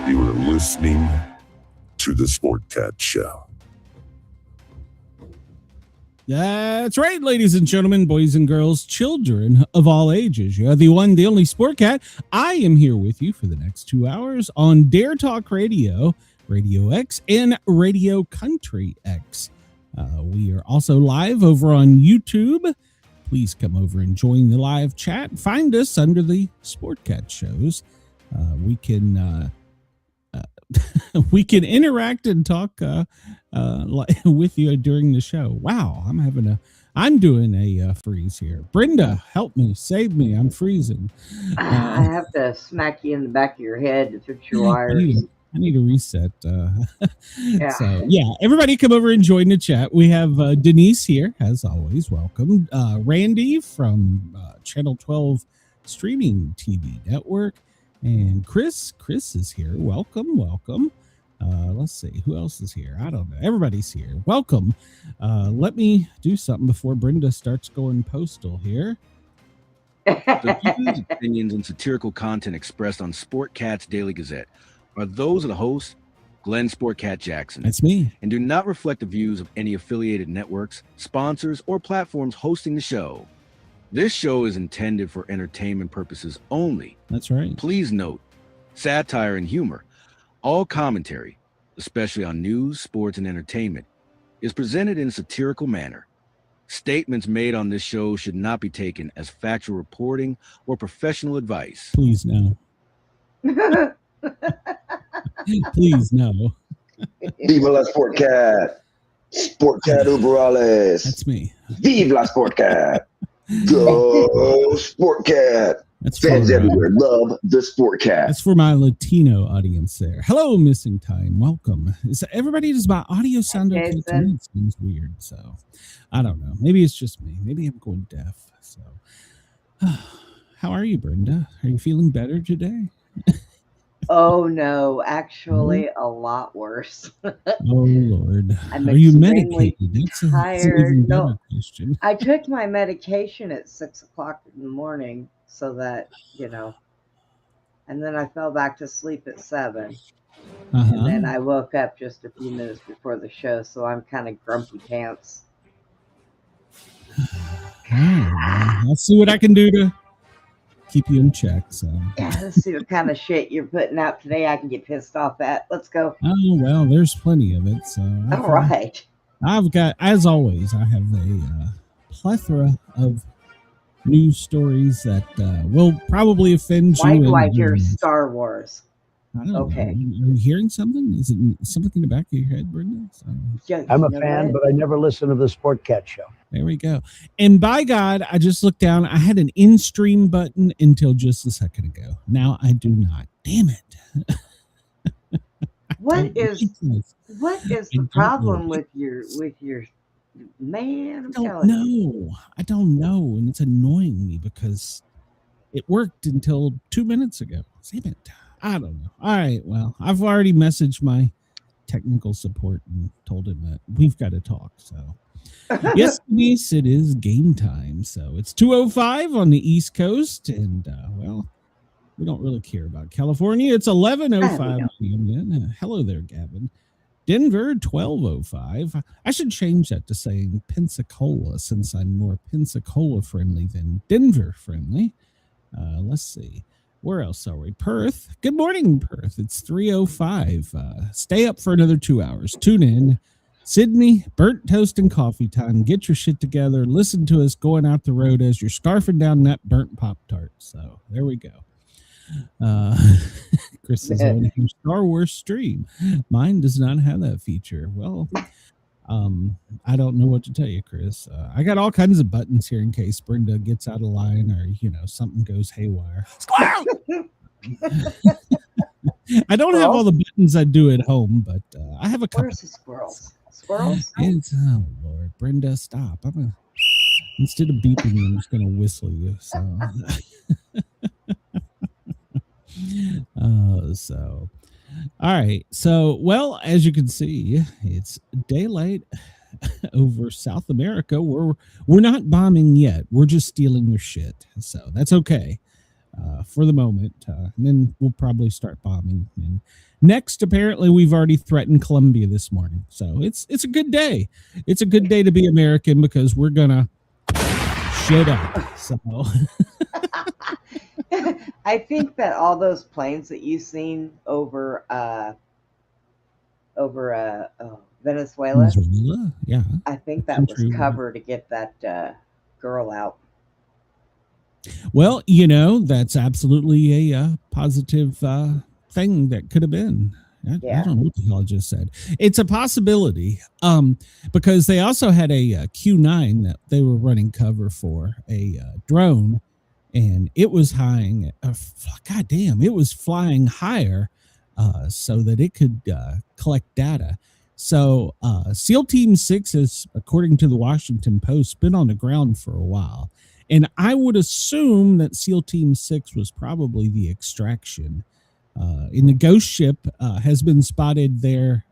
You are listening to the Sportcat Show. That's right, ladies and gentlemen, boys and girls, children of all ages. You're the one, the only Sportcat. I am here with you for the next 2 hours on Dare Talk Radio, Radio X, and Radio Country X. We are also live over on YouTube. Please come over and join the live chat. Find us under the Sportcat shows. We can interact and talk with you during the show. Wow, I'm doing a freeze here. Brenda, help me, save me. I'm freezing. I have to smack you in the back of your head to fix your wires. I need a reset. Yeah. So, yeah, everybody come over and join the chat. We have Denise here, as always. Welcome. Randy from Channel 12 Streaming TV Network. And Chris is here. Welcome. Let's see. Who else is here? I don't know. Everybody's here. Welcome. Let me do something before Brenda starts going postal here. The views, opinions, and satirical content expressed on Sportcat's Daily Gazette are those of the host, Glenn Sportcat Jackson. That's me. And do not reflect the views of any affiliated networks, sponsors, or platforms hosting the show. This show is intended for entertainment purposes only. That's right. Please note, satire and humor, all commentary, especially on news, sports, and entertainment, is presented in a satirical manner. Statements made on this show should not be taken as factual reporting or professional advice. Please no. Please no. Viva la Sportcat. Sportcat Uberales. That's me. Viva la Sportcat. Go Sportcat. That's fans everywhere love the Sportcat. That's for my Latino audience there. Hello, Missing Time. Welcome. Is everybody, does my audio sound okay to me? It seems weird, so I don't know. Maybe it's just me. Maybe I'm going deaf. So, how are you, Brenda? Are you feeling better today? Oh no, actually a lot worse. Oh Lord. I'm are you medicated? Tired. No, I took my medication at 6 o'clock in the morning so that, and then I fell back to sleep at 7. And then I woke up just a few minutes before the show, so I'm kind of grumpy pants. Let's see what I can do to keep you in check. So yeah, let's see what kind of shit you're putting out today I can get pissed off at. Let's go. Oh well, there's plenty of it. So all right. I've got, as always, I have a plethora of news stories that will probably offend you. Why do I hear Star Wars? I don't know. Are you hearing something? Is it something in the back of your head, Brenda? I'm a fan, but I never listen to the Sportcat show. There we go. And by God, I just looked down. I had an in-stream button until just a second ago. Now I do not. Damn it. What is the problem with your man? I don't know. And it's annoying me because it worked until 2 minutes ago. Damn it. I don't know. All right. Well, I've already messaged my technical support and told him that we've got to talk. So yes, Denise, it is game time. So it's 2:05 on the East Coast, and well, we don't really care about California. It's 11:05 p.m. Hello there, Gavin. Denver 12:05. I should change that to saying Pensacola, since I'm more Pensacola friendly than Denver friendly. Let's see. Where else are we? Perth. Good morning, Perth. It's 3:05. Stay up for another 2 hours. Tune in. Sydney, burnt toast and coffee time. Get your shit together. Listen to us going out the road as you're scarfing down that burnt Pop-Tart. So there we go. Chris is on a Star Wars stream. Mine does not have that feature. Well, I don't know what to tell you, Chris. I got all kinds of buttons here in case Brenda gets out of line or, something goes haywire. Squirrel! I don't have all the buttons I do at home, but I have a couple. Where's the squirrels? Squirrels? Oh, Lord. Brenda, stop. Instead of beeping you, I'm just going to whistle you. So. All right. So, well, as you can see, it's daylight over South America. We're not bombing yet. We're just stealing your shit. So that's okay. for the moment. And then we'll probably start bombing. And next, apparently, we've already threatened Colombia this morning. So it's a good day. It's a good day to be American because we're going to shut up. So I think that all those planes that you've seen over Venezuela, yeah, I think that was cover to get that girl out. Well, that's absolutely a positive thing that could have been. I don't know what the hell I just said. It's a possibility because they also had a Q9 that they were running cover for, a drone, and it was it was flying higher so that it could collect data. So SEAL Team 6 has, according to the Washington Post, been on the ground for a while. And I would assume that SEAL Team 6 was probably the extraction. And the ghost ship has been spotted there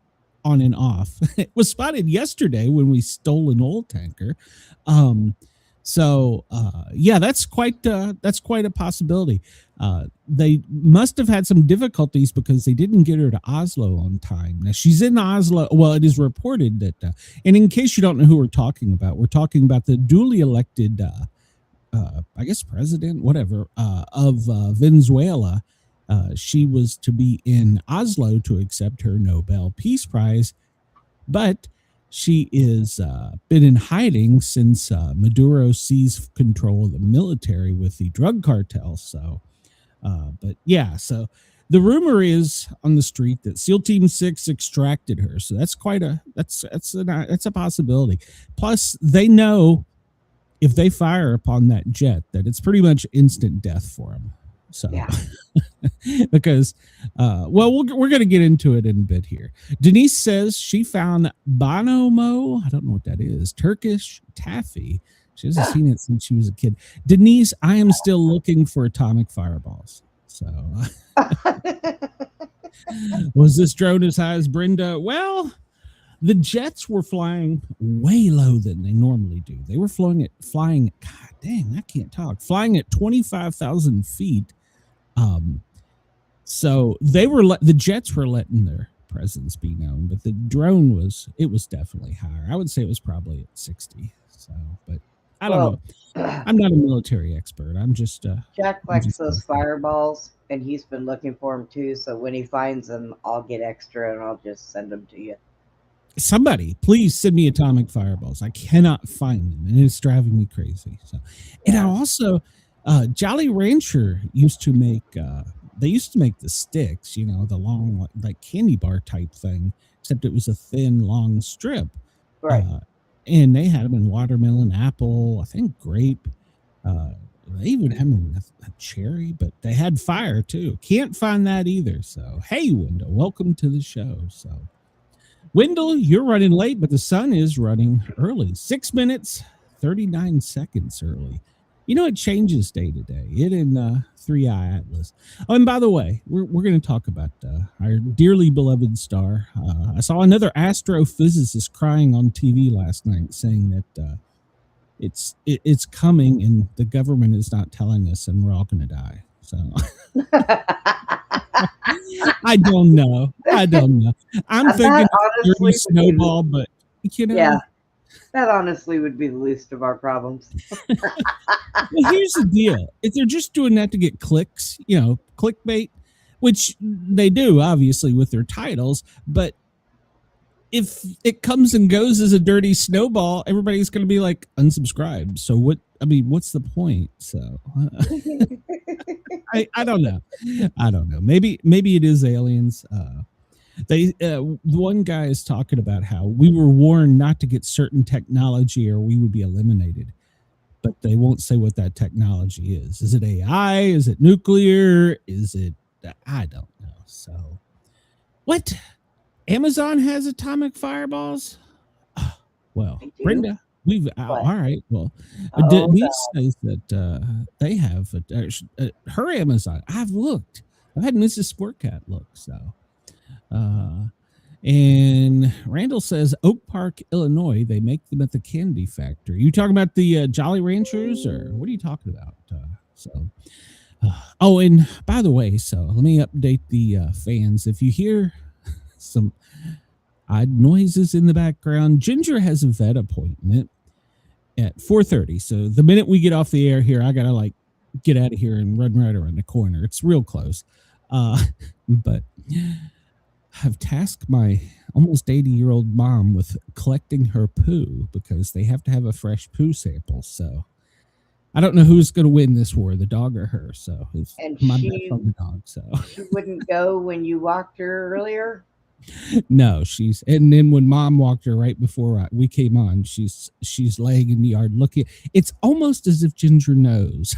on and off. It was spotted yesterday when we stole an oil tanker. That's quite a possibility. They must have had some difficulties because they didn't get her to Oslo on time. Now she's in Oslo. Well, it is reported that, and in case you don't know who we're talking about the duly elected, I guess president, whatever, of Venezuela. She was to be in Oslo to accept her Nobel Peace Prize, but she is been in hiding since Maduro seized control of the military with the drug cartel. So, so the rumor is on the street that SEAL Team 6 extracted her. So that's that's a possibility. Plus, they know if they fire upon that jet that it's pretty much instant death for them. So, because, we're going to get into it in a bit here. Denise says she found bonomo. I don't know what that is. Turkish taffy. She hasn't seen it since she was a kid. Denise, I am still looking for atomic fireballs. So, was this drone as high as Brenda? Well, the jets were flying way low than they normally do. They were flying at 25,000 feet. So the jets were letting their presence be known, but the drone was definitely higher. I would say it was probably at 60. So, but I don't know. I'm not a military expert. I'm just Jack likes those fireballs, and he's been looking for them too. So when he finds them, I'll get extra and I'll just send them to you. Somebody, please send me atomic fireballs. I cannot find them, and it's driving me crazy. So, and I also, Jolly Rancher used to make. They used to make the sticks, the long like candy bar type thing, except it was a thin, long strip. Right. And they had them in watermelon, apple, I think grape. They even had them in a cherry, but they had fire too. Can't find that either. So, hey, Wendell, welcome to the show. So, Wendell, you're running late, but the sun is running early. 6 minutes, 39 seconds early. It changes day to day. It in 3i Atlas. Oh, and by the way, we're going to talk about our dearly beloved star. I saw another astrophysicist crying on TV last night, saying that it's coming, and the government is not telling us, and we're all going to die. So I don't know. I'm thinking dirty snowball, but yeah. That honestly would be the least of our problems. Well, here's the deal. If they're just doing that to get clicks, clickbait, which they do, obviously, with their titles. But if it comes and goes as a dirty snowball, everybody's going to be like, unsubscribed. So what's the point? So I don't know. Maybe it is aliens. The one guy is talking about how we were warned not to get certain technology or we would be eliminated, but they won't say what that technology is. Is it AI? Is it nuclear? Is it, I don't know. So what? Amazon has atomic fireballs? Well, Brenda, all right. Well, Denise says that they have her Amazon. I've looked. I've had Mrs. Sportcat look. So, and Randall says Oak Park, Illinois. They make them at the candy factory. You talking about the Jolly Ranchers, or what are you talking about? Oh, and by the way, so let me update the fans. If you hear some odd noises in the background, Ginger has a vet appointment at 4:30. So the minute we get off the air here, I gotta like get out of here and run right around the corner. It's real close. But I've tasked my almost 80-year-old mom with collecting her poo because they have to have a fresh poo sample. So I don't know who's going to win this war, the dog or her. So it's my bet on the dog. So she wouldn't go when you walked her earlier. No, and then when Mom walked her right before we came on, she's laying in the yard looking. It's almost as if Ginger knows.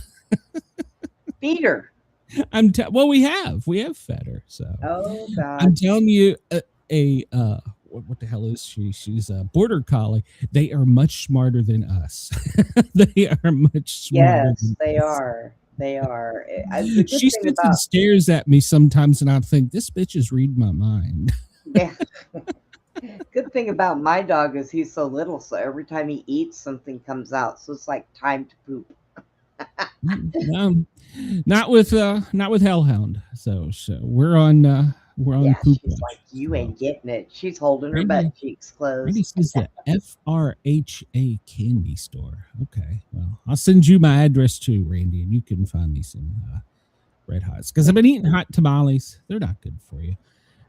Feed her. Well, we have fed her. So oh God, I'm telling you, what the hell is she? She's a border collie. They are much smarter than us. They are much smarter. Yes, they are. They are. She sits and stares at me sometimes, and I think this bitch is reading my mind. Yeah. Good thing about my dog is he's so little, so every time he eats, something comes out. So it's like time to poop. Not with Hellhound. So we're on poop. She's like, you ain't getting it. She's holding her butt cheeks closed. Randy says the FRHA candy store. Okay, well, I'll send you my address too, Randy, and you can find me some Red Hots because I've been eating hot tamales. They're not good for you.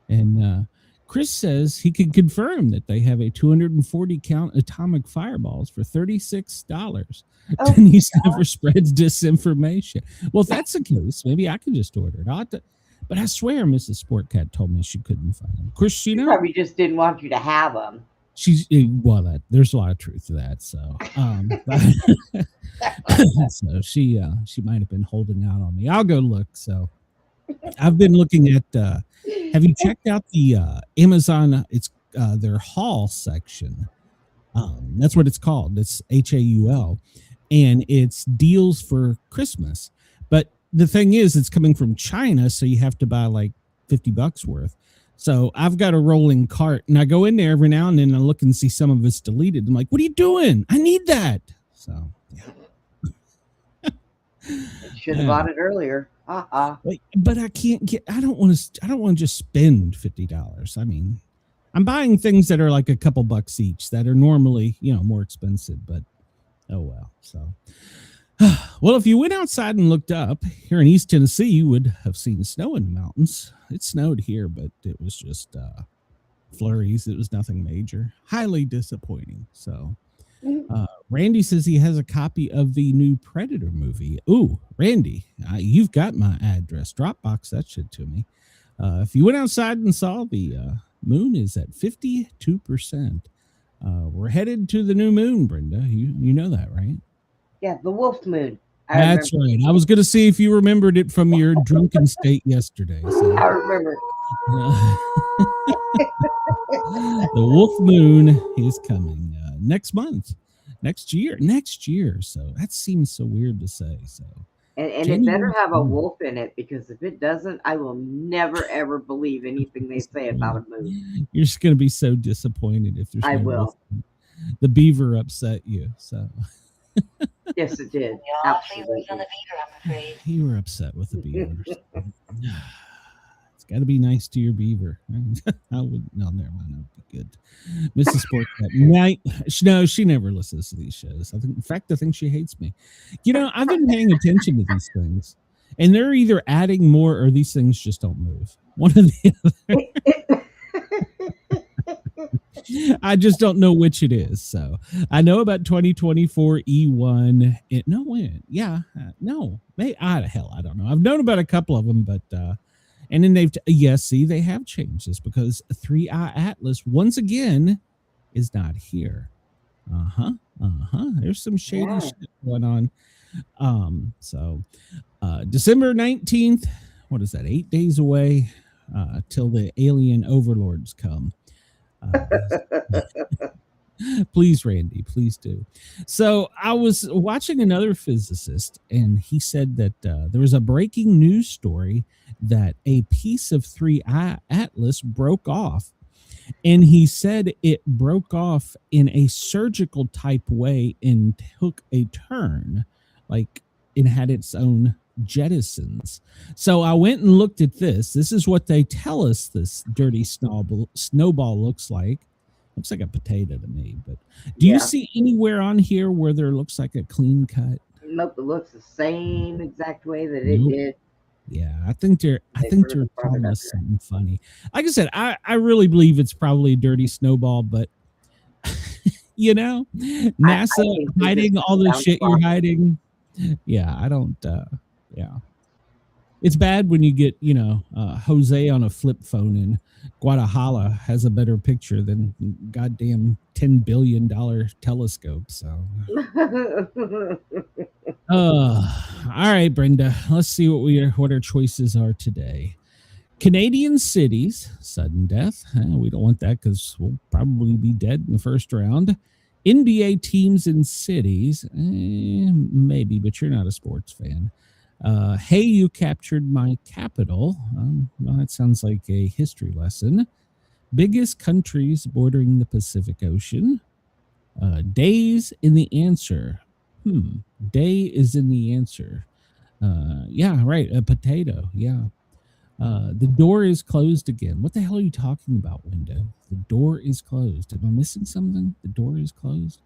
And Chris says he can confirm that they have a 240 count atomic fireballs for $36. Oh, Denise never spreads disinformation. Well, if that's the case, maybe I can just order it. But I swear Mrs. Sportcat told me she couldn't find them. Of course, she probably just didn't want you to have them. There's a lot of truth to that. So, so she might have been holding out on me. I'll go look. So I've been looking at, have you checked out the Amazon? It's their haul section. That's what it's called. It's HAUL, and it's deals for Christmas. But the thing is, it's coming from China, so you have to buy like $50 worth. So I've got a rolling cart, and I go in there every now and then and look and see some of it's deleted. I'm like, what are you doing? I need that. So yeah. Should have bought it earlier. But I can't get. I don't want to just spend $50. I mean, I'm buying things that are like a couple bucks each that are normally, more expensive. But oh well. So. Well, if you went outside and looked up here in East Tennessee, you would have seen snow in the mountains. It snowed here, but it was just flurries. It was nothing major. Highly disappointing. So Randy says he has a copy of the new Predator movie. Ooh, Randy, you've got my address. Dropbox that shit to me. If you went outside and saw the moon is at 52%. We're headed to the new moon, Brenda. You know that, right? Yeah, the wolf moon. That's right. I was going to see if you remembered it from your drunken state yesterday. So. I remember. The wolf moon is coming next month, next year. So that seems so weird to say. So, and it better have a wolf in it, because if it doesn't, I will never ever believe anything they say about a moon. You're just going to be so disappointed if there's. I will. The beaver upset you, so. Yes, it did. Absolutely. On the beaver, I'm afraid. You were upset with the beavers. It's got to be nice to your beaver. Never mind. That would be good. Mrs. Sportcat. No, she never listens to these shows. I think she hates me. I've been paying attention to these things, and they're either adding more or these things just don't move. One or the other. I just don't know which it is. So I know about 2024 E1. I don't know. I've known about a couple of them, but and then they have changed this, because 3i Atlas once again is not here. There's some shady shit going on. So December 19th, what is that? 8 days away till the alien overlords come. Please, Randy, please do. So I was watching another physicist, and he said that there was a breaking news story that a piece of 3i Atlas broke off, and he said it broke off in a surgical type way and took a turn, like it had its own jettisons. So I went and looked at this. This is what they tell us this dirty snowball looks like. Looks like a potato to me. But do you see anywhere on here where there looks like a clean cut? Nope, it looks the same exact way that it did. Yeah, I think they're telling us something funny. Like I said, I really believe it's probably a dirty snowball, but you know, NASA hiding all the shit you're hiding. Yeah, I don't. Yeah, it's bad when you get Jose on a flip phone in Guadalajara has a better picture than goddamn $10 billion telescope. So. All right, Brenda. Let's see what our choices are today. Canadian cities, sudden death. We don't want that because we'll probably be dead in the first round. NBA teams and cities, maybe, but you're not a sports fan. Hey, you captured my capital. Well, that sounds like a history lesson. Biggest countries bordering the Pacific Ocean. Days in the answer. Day is in the answer. Yeah, right. A potato. Yeah. The door is closed again. What the hell are you talking about, window? The door is closed. Am I missing something? The door is closed.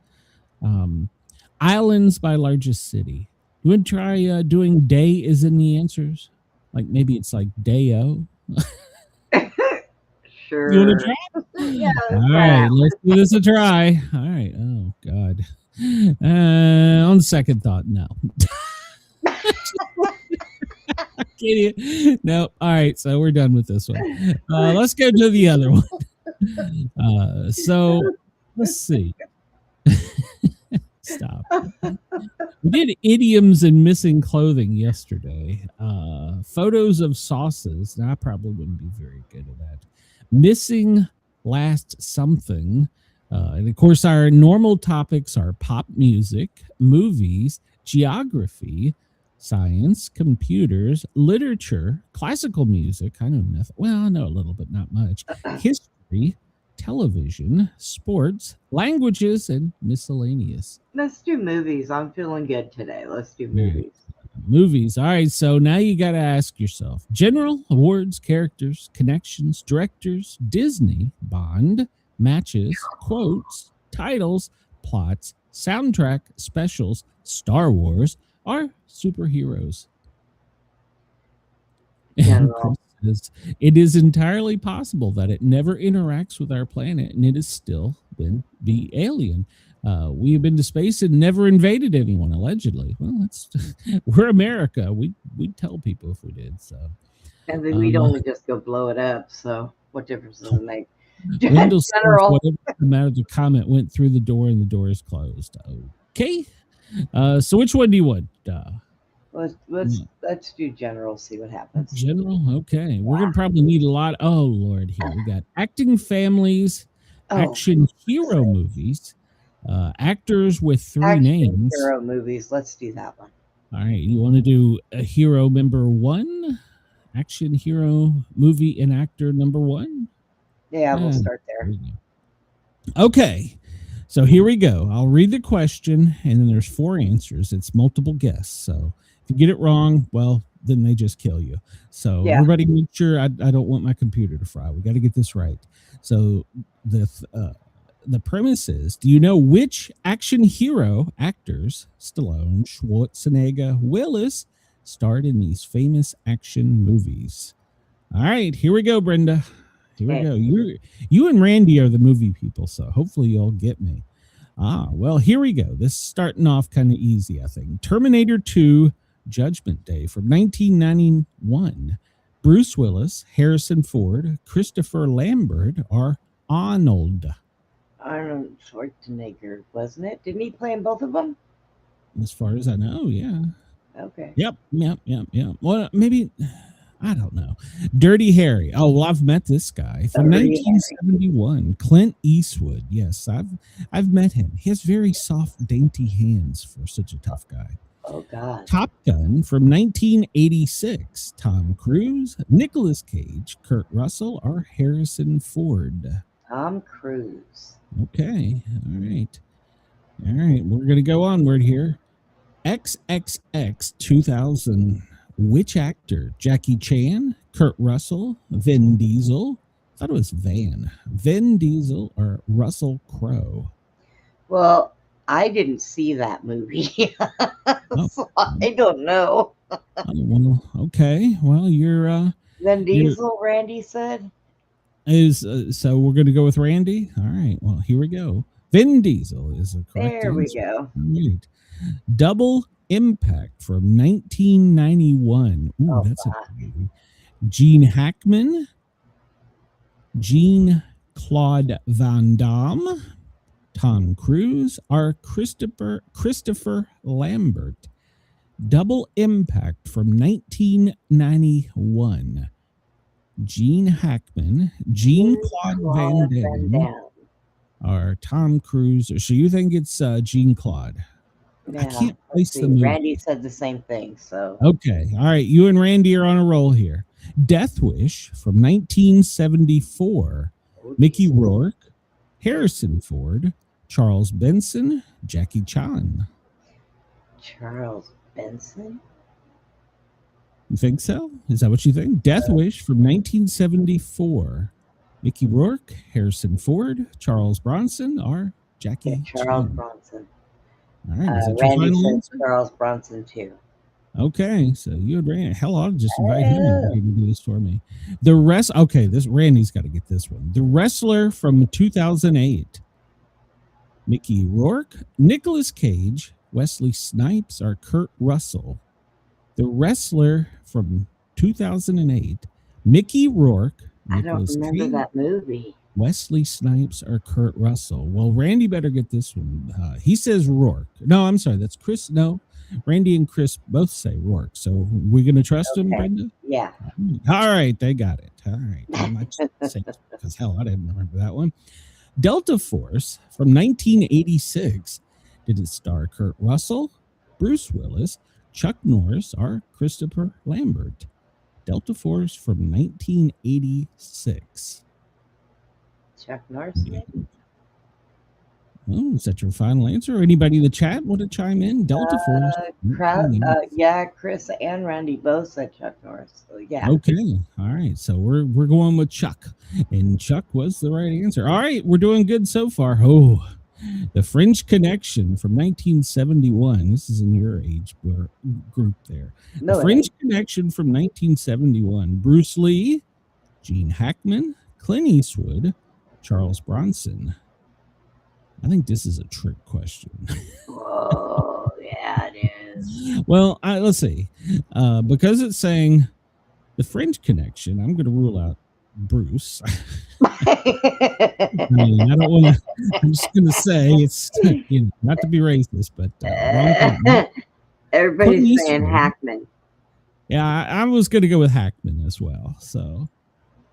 Islands by largest city. You want to try doing day is in the answers? Like maybe it's like Day-O. Sure. You want to try? Yeah. All right, let's give this a try. All right. Oh, God. On second thought, no. No. All right. So we're done with this one. Let's go to the other one. So let's see. Stop. We did idioms and missing clothing yesterday. Photos of sauces. Now, I probably wouldn't be very good at that. Missing last something. And of course, our normal topics are pop music, movies, geography, science, computers, literature, classical music. I know nothing. Well, I know a little, but not much. History, television, sports, languages, and miscellaneous. Let's do movies. I'm feeling good today. Let's do movies. Movies. All right. So now you got to ask yourself: general, awards, characters, connections, directors, Disney, Bond, matches, quotes, titles, plots, soundtrack, specials, Star Wars, are superheroes. And it is entirely possible that it never interacts with our planet, and it has still been the alien. We have been to space and never invaded anyone, allegedly. Well, we're America. We'd tell people if we did. So, and then we'd only just go blow it up. So, what difference does it make? Windows whatever amount of the comment went through the door, and the door is closed. Okay. So, which one do you want? Let's do general. See what happens. General. Okay. We're gonna probably need a lot. Oh Lord, here we got acting families, action hero movies, actors with three names. Hero movies. Let's do that one. All right. You want to do a hero number one? Action hero movie and actor number one? Yeah, we'll start there. Okay. So here we go. I'll read the question, and then there's 4 answers. It's multiple guess. So if you get it wrong, well, then they just kill you. So everybody make sure I don't want my computer to fry. We got to get this right. So the premise is, do you know which action hero actors, Stallone, Schwarzenegger, Willis, starred in these famous action movies? All right, here we go, Brenda. Here we go. You and Randy are the movie people, so hopefully you'll get me. Well, here we go. This is starting off kind of easy, I think. Terminator 2, Judgment Day from 1991. Bruce Willis, Harrison Ford, Christopher Lambert, or Arnold? Arnold Schwarzenegger, wasn't it? Didn't he play in both of them? As far as I know, yeah. Okay. Yep. Well, maybe... I don't know. Dirty Harry. Oh, well, I've met this guy from 1971. Clint Eastwood. Yes, I've met him. He has very soft, dainty hands for such a tough guy. Oh, God. Top Gun from 1986. Tom Cruise, Nicolas Cage, Kurt Russell, or Harrison Ford? Tom Cruise. Okay. All right. We're going to go onward here. XXX 2000. Which actor? Jackie Chan, Kurt Russell, Vin Diesel. I thought it was Vin Diesel, or Russell Crowe. Well, I didn't see that movie, so I don't know. Well, okay. Well, you're Vin Diesel, Randy said. So we're going to go with Randy. All right. Well, here we go. Vin Diesel is a correct There we answer. go. All right. Double Impact from 1991. Ooh, that's a good movie. Gene Hackman, Jean-Claude Van Damme, Tom Cruise, or Christopher Lambert. Double Impact from 1991. Gene Hackman, Jean-Claude Van Damme, or Tom Cruise. So you think it's Jean-Claude? Yeah, I can't place the movie. Randy said the same thing. So okay, all right. You and Randy are on a roll here. Death Wish from 1974. Mickey Rourke, Harrison Ford, Charles Benson, Jackie Chan. Charles Benson? You think so? Is that what you think? Death Wish from 1974. Mickey Rourke, Harrison Ford, Charles Bronson, or Jackie Charles Chan? Bronson. All right. Is that your Randy final said answer? Charles Bronson too. Okay, so you and Randy. Hell, I'll just invite him to do this for me. The rest. Okay, this Randy's got to get this one. The Wrestler from 2008. Mickey Rourke, Nicolas Cage, Wesley Snipes, or Kurt Russell. The Wrestler from 2008. Mickey Rourke, Nicolas I don't remember Cage, that movie. Wesley Snipes, or Kurt Russell. Well, Randy better get this one. He says Rourke. No, I'm sorry. That's Chris. No, Randy and Chris both say Rourke. So we're going to trust him, Brenda? Yeah. All right. They got it. All right. I'm not saying because hell, I didn't remember that one. Delta Force from 1986. Did it star Kurt Russell, Bruce Willis, Chuck Norris, or Christopher Lambert? Delta Force from 1986. Chuck Norris. Oh, is that your final answer? Or anybody in the chat want to chime in? Delta Force. Yeah, Chris and Randy both said Chuck Norris. So yeah. Okay. All right. So we're going with Chuck. And Chuck was the right answer. All right. We're doing good so far. Oh, The French Connection from 1971. This is in your age group there. The French Connection from 1971. Bruce Lee, Gene Hackman, Clint Eastwood, Charles Bronson. I think this is a trick question. Oh, yeah, it is. Well, let's see. Because it's saying The French Connection, I'm going to rule out Bruce. I mean, I don't want to. I'm just going to say it's not to be racist, but everybody's saying Hackman. Yeah, I was going to go with Hackman as well. So,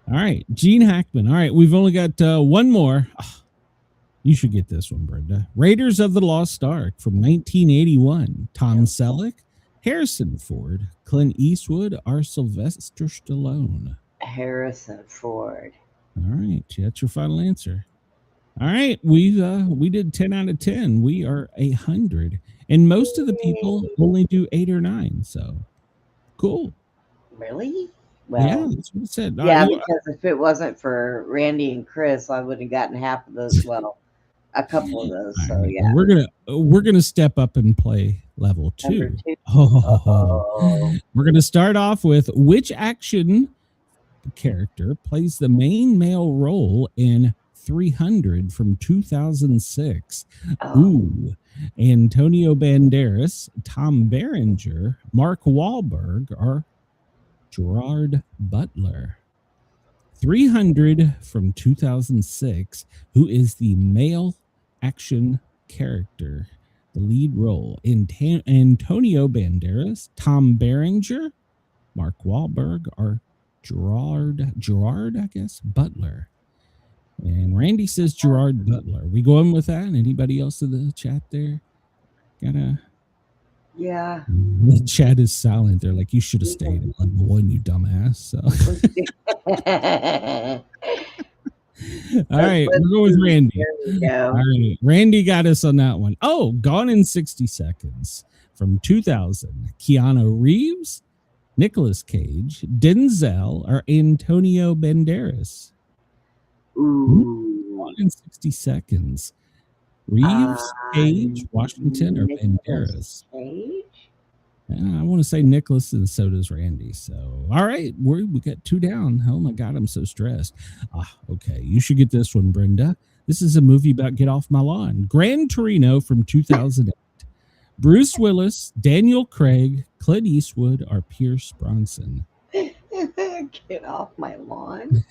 all right, Gene Hackman. All right, we've only got one more. You should get this one, Brenda. Raiders of the Lost Ark from 1981. Tom Selleck, Harrison Ford, Clint Eastwood, or Sylvester Stallone? Harrison Ford. All right, that's your final answer. All right, we did 10 out of 10. We are 100, and most of the people only do 8 or 9. So cool. Really? Well, yeah, that's what it said. Yeah, because if it wasn't for Randy and Chris, I would have gotten half of those. Well, a couple of those. So right, yeah, we're gonna step up and play level 2. We're gonna start off with which action character plays the main male role in 300 from 2006? Ooh, Antonio Banderas, Tom Berenger, Mark Wahlberg, or Gerard Butler? 300 from 2006. Who is the male action character, the lead role? Antonio Banderas, Tom Berenger, Mark Wahlberg, or Gerard, I guess, Butler? And Randy says Gerard Butler. We going with that? Anybody else in the chat there? Yeah. The chat is silent. They're like, you should have stayed at level 1, you dumbass. So. All right, we'll go with Randy. All right, Randy got us on that one. Oh, Gone in 60 Seconds from 2000. Keanu Reeves, Nicolas Cage, Denzel, or Antonio Banderas? Ooh. 1 in 60 seconds. Reeves, Cage, Washington, or Banderas? Cage? I want to say Nicholas, and so does Randy. So, all right, we got 2 down. Oh my God, I'm so stressed. Okay, you should get this one, Brenda. This is a movie about Get Off My Lawn. Gran Torino from 2008. Bruce Willis, Daniel Craig, Clint Eastwood, or Pierce Bronson? Get off my lawn.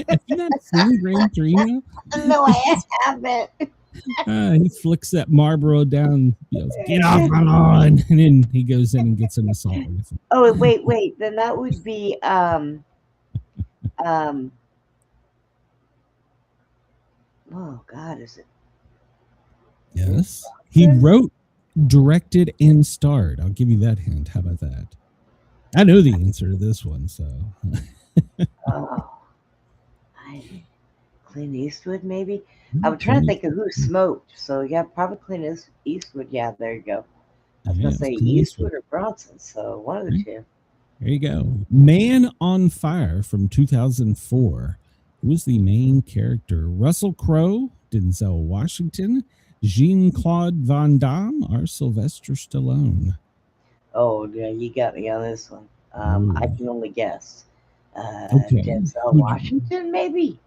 Have you not seen Gran Torino? No, I haven't. He flicks that Marlboro down, yells, "Get off my lawn!" And then he goes in and gets an assault rifle. Oh, wait. Then that would be oh God, is it? Yes. He wrote, directed, and starred. I'll give you that hint. How about that? I know the answer to this one, so. Clint Eastwood, maybe? I was trying to think of who smoked. So, yeah, probably Clint Eastwood. Yeah, there you go. I was going to say Eastwood or Bronson. So, one of the two. There you go. Man on Fire from 2004. Who was the main character? Russell Crowe, Denzel Washington, Jean-Claude Van Damme, or Sylvester Stallone? Oh, yeah, you got me on this one. I can only guess. Okay. Denzel Washington, maybe?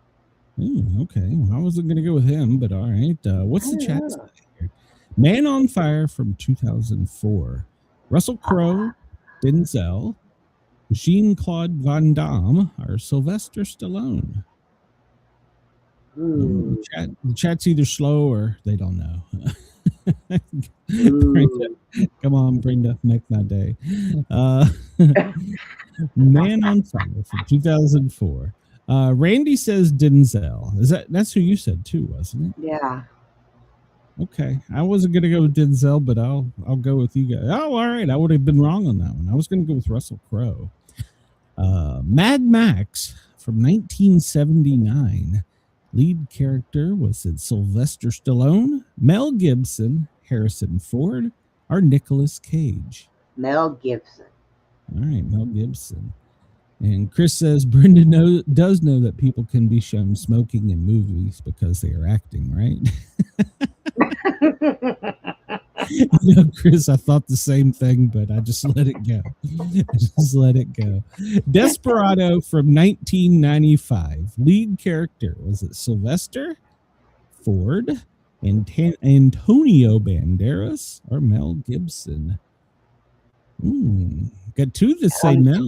Okay. Well, I wasn't going to go with him, but all right. What's the chat say here? Man on Fire from 2004. Russell Crowe, Denzel, Jean-Claude Van Damme, or Sylvester Stallone? The chat's either slow or they don't know. Brenda, come on, Brenda, make my day. Man on Fire from 2004. Randy says Denzel. That's who you said too, wasn't it? Yeah. Okay. I wasn't gonna go with Denzel, but I'll go with you guys. Oh, all right. I would have been wrong on that one. I was gonna go with Russell Crowe. Mad Max from 1979. Lead character was it Sylvester Stallone, Mel Gibson, Harrison Ford, or Nicolas Cage? Mel Gibson. All right, Mel Gibson. And Chris says Brenda does know that people can be shown smoking in movies because they are acting, right? Chris, I thought the same thing, but I just let it go. Desperado from 1995. Lead character, was it Sylvester, Ford, Antonio Banderas, or Mel Gibson? Got 2 that say Mel.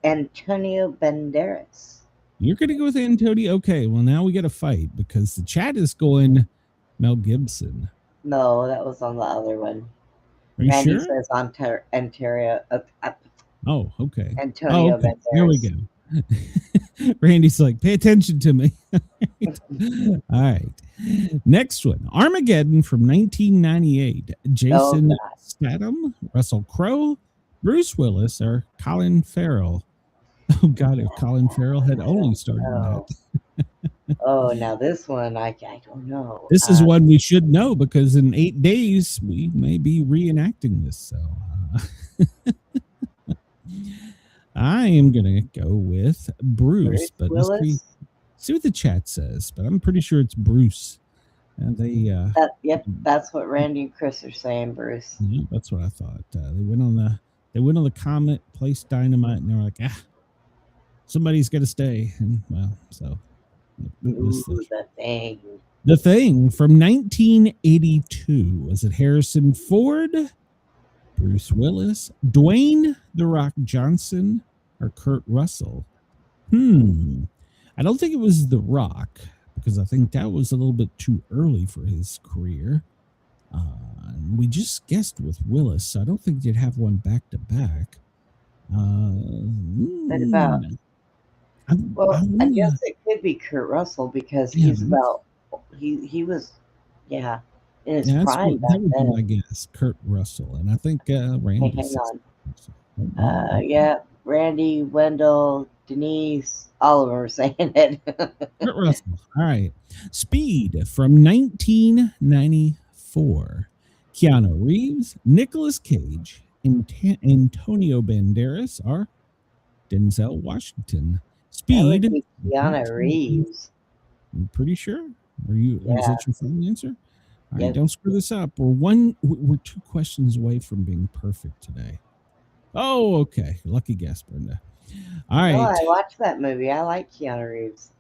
Antonio Banderas. You're going to go with Antonio? Okay, well, now we got to fight because the chat is going Mel Gibson. No, that was on the other one. Are you Randy sure? says Ontario. Oh, okay. Antonio Banderas. There we go. Randy's like, pay attention to me. All right. Next one. Armageddon from 1998. Jason Statham, Russell Crowe, Bruce Willis, or Colin Farrell? Oh, God, if Colin Farrell had only started that. Oh, now this one, I don't know. This is one we should know because in 8 days we may be reenacting this. So I am going to go with Bruce, but let's see what the chat says. But I'm pretty sure it's Bruce. And yep, that's what Randy and Chris are saying, Bruce. Yeah, that's what I thought. They went on the Comet, placed dynamite, and they were like, somebody's got to stay. And well, so. The Thing from 1982. Was it Harrison Ford, Bruce Willis, Dwayne "The Rock" Johnson, or Kurt Russell? I don't think it was The Rock because I think that was a little bit too early for his career. We just guessed with Willis, so I don't think they'd have one back to back. What about? I guess it could be Kurt Russell because he's about he was in his prime back then. That would be my guess, Kurt Russell, and I think Randy. Hang on. Yeah, Randy, Wendell, Denise, all of them are saying it. Kurt Russell. All right. Speed from 1994. Keanu Reeves, Nicolas Cage, Antonio Banderas or Denzel Washington. Speed. That would be Keanu Reeves. I'm pretty sure. Are you? Yeah. Is that your final answer? All right, Yes. don't screw this up. We're 2 questions away from being perfect today. Oh, okay. Lucky guess, Brenda. All right. Oh, I watched that movie. I like Keanu Reeves.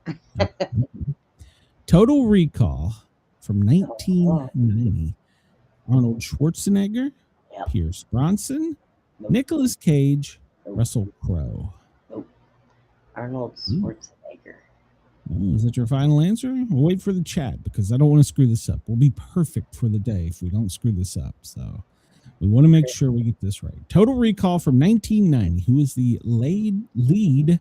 Total Recall from 1990. Arnold Schwarzenegger, Yep. Pierce Bronson, Nope. Nicolas Cage, Nope. Russell Crowe. Arnold Schwarzenegger. Oh, is that your final answer? We'll wait for the chat because I don't want to screw this up. We'll be perfect for the day if we don't screw this up. So we want to make sure we get this right. Total Recall from 1990. Who is the lead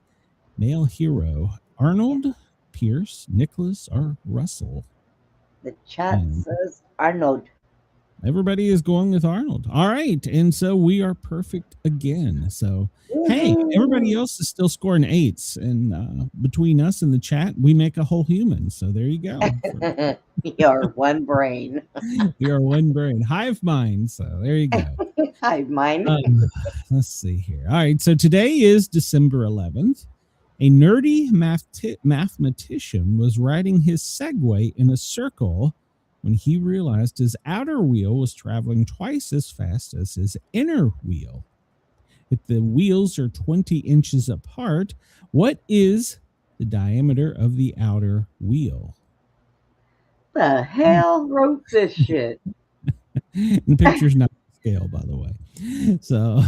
male hero? Arnold, Pierce, Nicholas, or Russell? The chat says Arnold. Everybody is going with Arnold. All right. And so we are perfect again. So, hey, everybody else is still scoring 8s. And between us and the chat, we make a whole human. So there you go. We are one brain. We are one brain. Hive mind. So there you go. Hive mind. Let's see here. All right. So today is December 11th. A nerdy mathematician was riding his Segway in a circle when he realized his outer wheel was traveling twice as fast as his inner wheel. If the wheels are 20 inches apart, what is the diameter of the outer wheel? The hell wrote this shit? The picture's not scale, by the way. So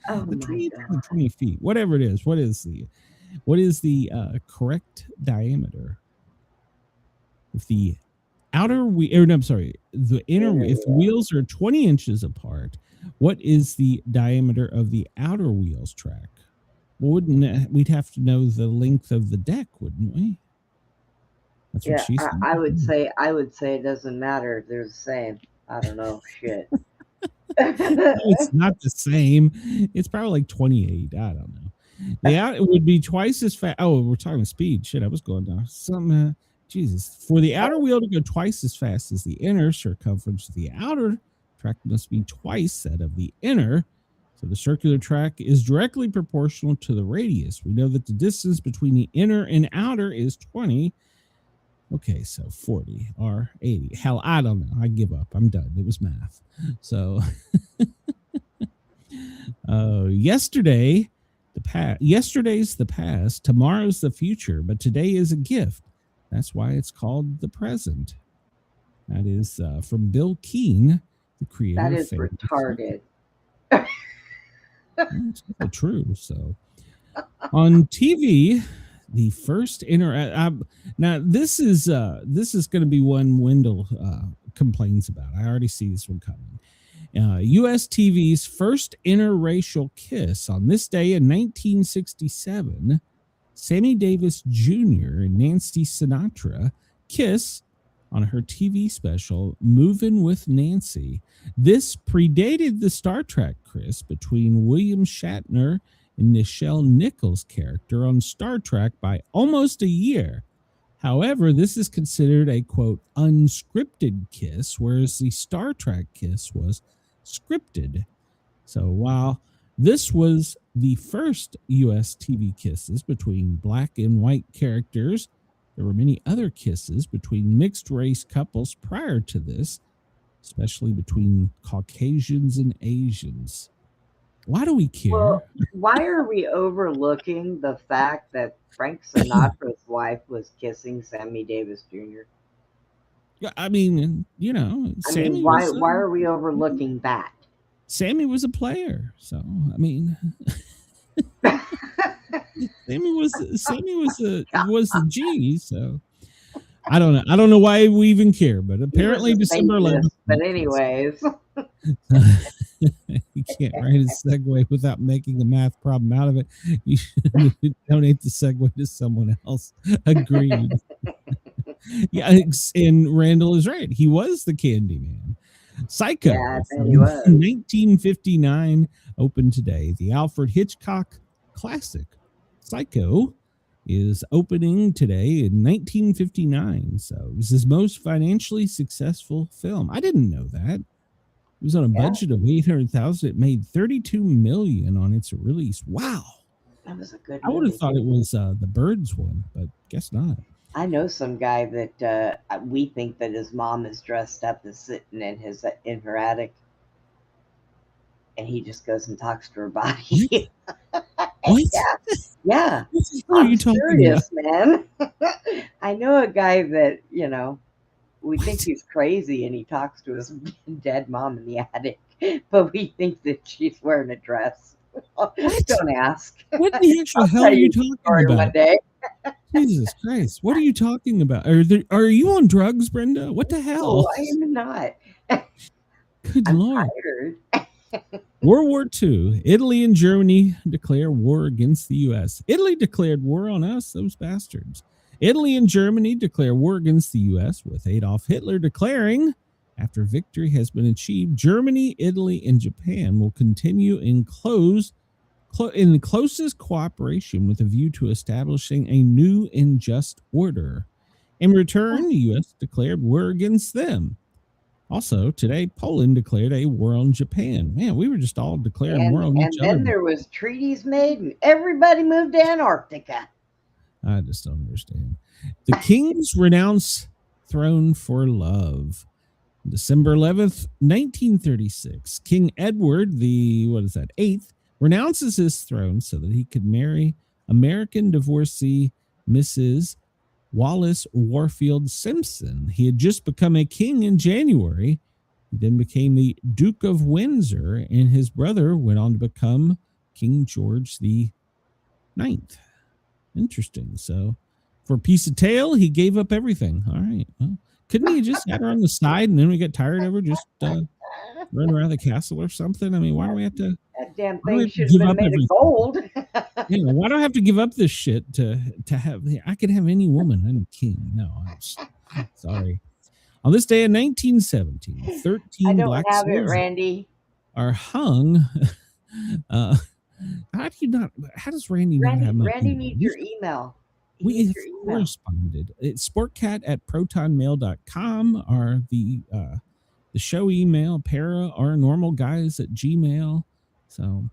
Oh the my 20, God. 20 feet, whatever it is, what is the correct diameter? If the outer wheel, or no, I'm sorry, the inner wheel, if the wheels are 20 inches apart, what is the diameter of the outer wheel's track? Well, we'd have to know the length of the deck, wouldn't we? That's what she said. I would say it doesn't matter. They're the same. I don't know. Shit. No, it's not the same. It's probably like 28. I don't know. It would be twice as fast. Oh, we're talking speed. Shit, I was going down. Some Jesus. For the outer wheel to go twice as fast as the inner, circumference of the outer track must be twice that of the inner. So the circular track is directly proportional to the radius. We know that the distance between the inner and outer is 20. Okay, so 40 or 80. Hell, I don't know. I give up. I'm done. It was math. So yesterday's the past, tomorrow's the future, but today is a gift. That's why it's called the present. That is from Bill Keane, the creator. That of is Family retarded. It's true. So on TV, the first now this is going to be one Wendell complains about. I already see this one coming. U.S. TV's first interracial kiss on this day in 1967. Sammy Davis Jr. and Nancy Sinatra kiss on her TV special Movin' with Nancy. This predated the Star Trek kiss between William Shatner and Nichelle Nichols' character on Star Trek by almost a year. However, this is considered a, quote, unscripted kiss, whereas the Star Trek kiss was scripted. So while this was the first U.S. TV kisses between black and white characters, there were many other kisses between mixed race couples prior to this, especially between Caucasians and Asians. Why do we care? Well, why are we overlooking the fact that Frank Sinatra's wife was kissing Sammy Davis Jr.? I mean, Sammy why are we overlooking that? Sammy was a player, so I mean, Sammy was the G. So I don't know why we even care, but apparently December 11th. But anyways, you can't write a segue without making a math problem out of it. You should donate the segue to someone else. Agreed. Yeah, and Randall is right. He was the Candy Man. Psycho, yeah, he was. 1959, opened today. The Alfred Hitchcock classic Psycho is opening today in 1959. So it was his most financially successful film. I didn't know that. It was on a budget of 800,000. It made 32 million on its release. Wow. That was a good movie. I would have thought it was the Birds one, but guess not. I know some guy that we think that his mom is dressed up as sitting in her attic, and he just goes and talks to her body. What? Yeah. What are you talking serious, man. I know a guy that, we think he's crazy and he talks to his dead mom in the attic, but we think that she's wearing a dress. Don't ask. What the actual hell are you talking about? One day. Jesus Christ. What are you talking about? Are you on drugs, Brenda? What the hell? No, I am not. Good I'm Lord. tired. World War II. Italy and Germany declare war against the U.S. Italy declared war on us, those bastards. Italy and Germany declare war against the U.S., with Adolf Hitler declaring, after victory has been achieved, Germany, Italy, and Japan will continue in the closest cooperation with a view to establishing a new and just order. In return, the U.S. declared war against them. Also, today, Poland declared a war on Japan. Man, we were just all declaring war on each other. And then there was treaties made, and everybody moved to Antarctica. I just don't understand. The kings renounce throne for love. December 11th, 1936, King Edward VIII renounces his throne so that he could marry American divorcee Mrs. Wallace Warfield Simpson. He had just become a king in January. He then became the Duke of Windsor, and his brother went on to become King George the Ninth. Interesting. So for a piece of tail, he gave up everything. All right. Well, couldn't he just had her on the side and then we get tired of her just run around the castle or something? I mean, why do we have to? That damn thing should have been made of gold. Why do I have to give up this shit to have? I could have any woman. I'm king. No, I'm sorry. On this day in 1917, 13 black soldiers Randy. are hung. How does Randy not have my Randy email? needs your email. We have corresponded. It's sportcat@protonmail.com are the show email. Para are normal guys at Gmail. So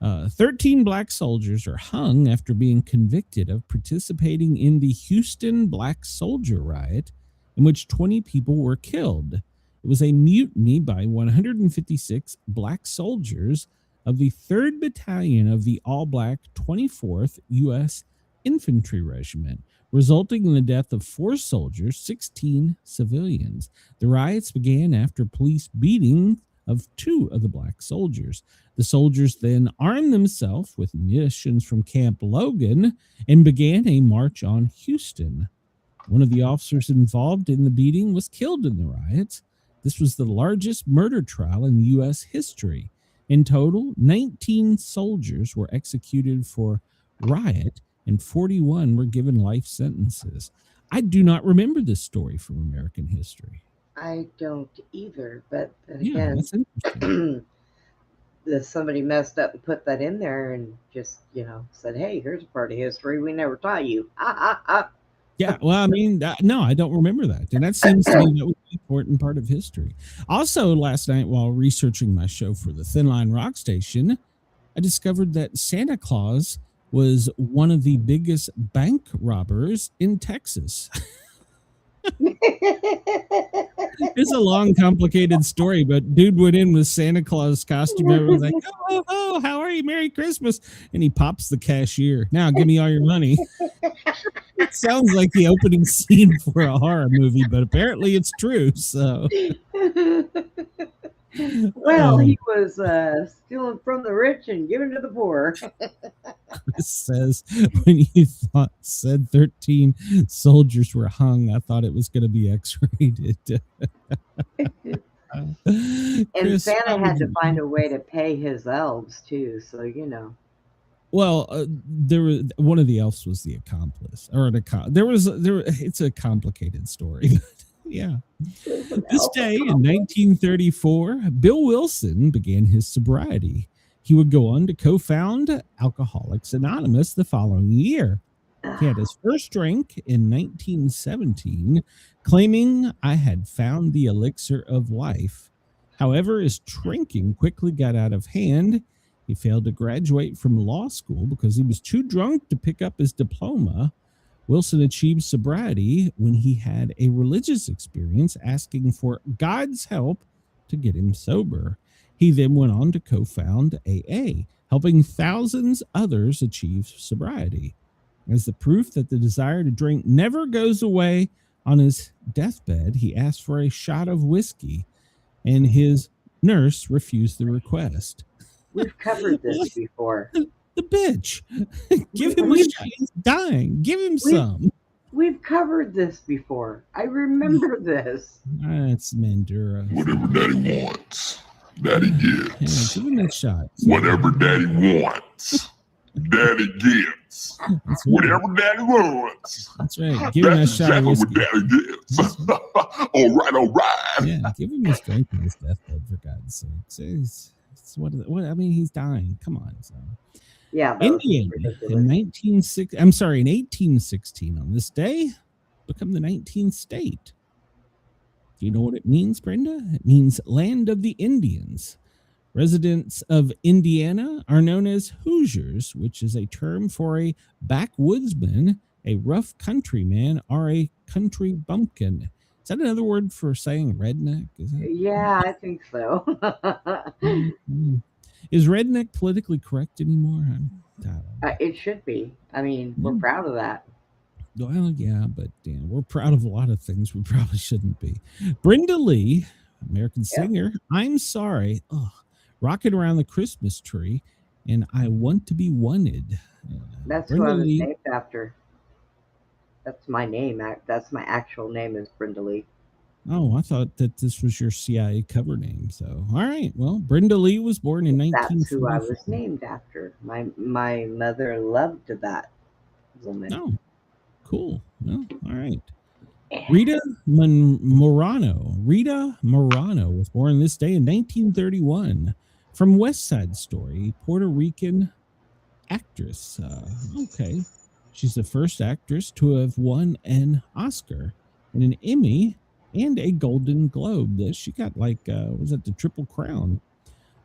13 black soldiers are hung after being convicted of participating in the Houston Black Soldier Riot, in which 20 people were killed. It was a mutiny by 156 black soldiers of the 3rd Battalion of the all-black 24th U.S. Infantry Regiment, resulting in the death of 4 soldiers, 16 civilians. The riots began after police beating of 2 of the black soldiers. The soldiers then armed themselves with munitions from Camp Logan and began a march on Houston. One of the officers involved in the beating was killed in the riots. This was the largest murder trial in U.S. history. In total, 19 soldiers were executed for riot and 41 were given life sentences. I do not remember this story from American history. I don't either, but again, that's interesting. Somebody messed up and put that in there and just, said, hey, here's a part of history we never taught you. Yeah, well, I mean, no, I don't remember that. And that seems to me that was an important part of history. Also, last night, while researching my show for the Thin Line Rock Station, I discovered that Santa Claus was one of the biggest bank robbers in Texas. It's a long, complicated story, but dude went in with Santa Claus costume. Everyone's like, oh, how are you? Merry Christmas. And he pops the cashier. Now give me all your money. It sounds like the opening scene for a horror movie, but apparently it's true. So, well, he was stealing from the rich and giving to the poor. Chris says, when you said 13 soldiers were hung, I thought it was going to be X-rated. And Santa had to find a way to pay his elves too, so Well, one of the elves was the accomplice, or it's a complicated story. Yeah. This day in 1934, Bill Wilson began his sobriety. He would go on to co-found Alcoholics Anonymous the following year. He had his first drink in 1917, claiming, I had found the elixir of life. However, his drinking quickly got out of hand. He failed to graduate from law school because he was too drunk to pick up his diploma. Wilson achieved sobriety when he had a religious experience asking for God's help to get him sober. He then went on to co-found AA, helping thousands others achieve sobriety. As the proof that the desire to drink never goes away, on his deathbed, he asked for a shot of whiskey, and his nurse refused the request. We've covered this before. The bitch. Give him a shot. He's dying. Give him some. We've covered this before. I remember this. That's Mandura. Whatever daddy wants, daddy gets. Yeah, give him that shot. Whatever daddy wants, daddy gets. Whatever daddy wants. That's right. Give him that shot of whiskey. What daddy gets. All right. Yeah, give him his drink on his deathbed, for God's sake. It's what I mean, he's dying. Come on. So. Yeah, Indiana in 1816 on this day become the 19th state. Do you know what it means, Brenda? It means land of the Indians. Residents of Indiana are known as Hoosiers, which is a term for a backwoodsman, a rough countryman, or a country bumpkin. Is that another word for saying redneck? Is it? Yeah, I think so. Mm-hmm. Is redneck politically correct anymore? I don't know. It should be. I mean, we're proud of that. Well, yeah, but we're proud of a lot of things we probably shouldn't be. Brenda Lee, American singer, I'm Sorry, Rocking Around the Christmas Tree, and I Want to Be Wanted. That's Brenda who I was Lee, named after. That's my name. That's my actual name is Brenda Lee. Oh, I thought that this was your CIA cover name. So, all right. Well, Brenda Lee was born in 1944. That's who I was named after. My mother loved that woman. Oh, cool. Well, all right. Rita Morano. Rita Morano was born this day in 1931 from West Side Story, Puerto Rican actress. Okay. She's the first actress to have won an Oscar and an Emmy and a Golden Globe. She got was it the Triple Crown?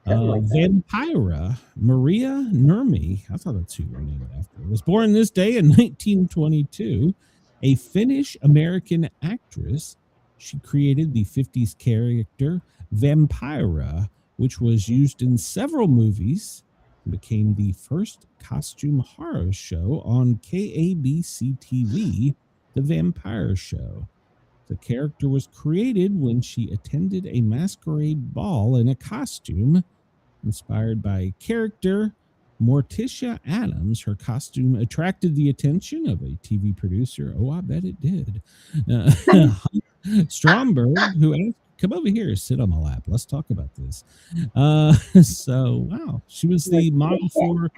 Vampira Maria Nurmi, I thought that's who you were named after, was born this day in 1922. A Finnish-American actress. She created the 50s character Vampira, which was used in several movies and became the first costume horror show on KABC TV, The Vampire Show. The character was created when she attended a masquerade ball in a costume inspired by character Morticia Adams. Her costume attracted the attention of a TV producer. Oh, I bet it did. Stromberg, who asked, come over here, sit on my lap. Let's talk about this. Wow. She was the model for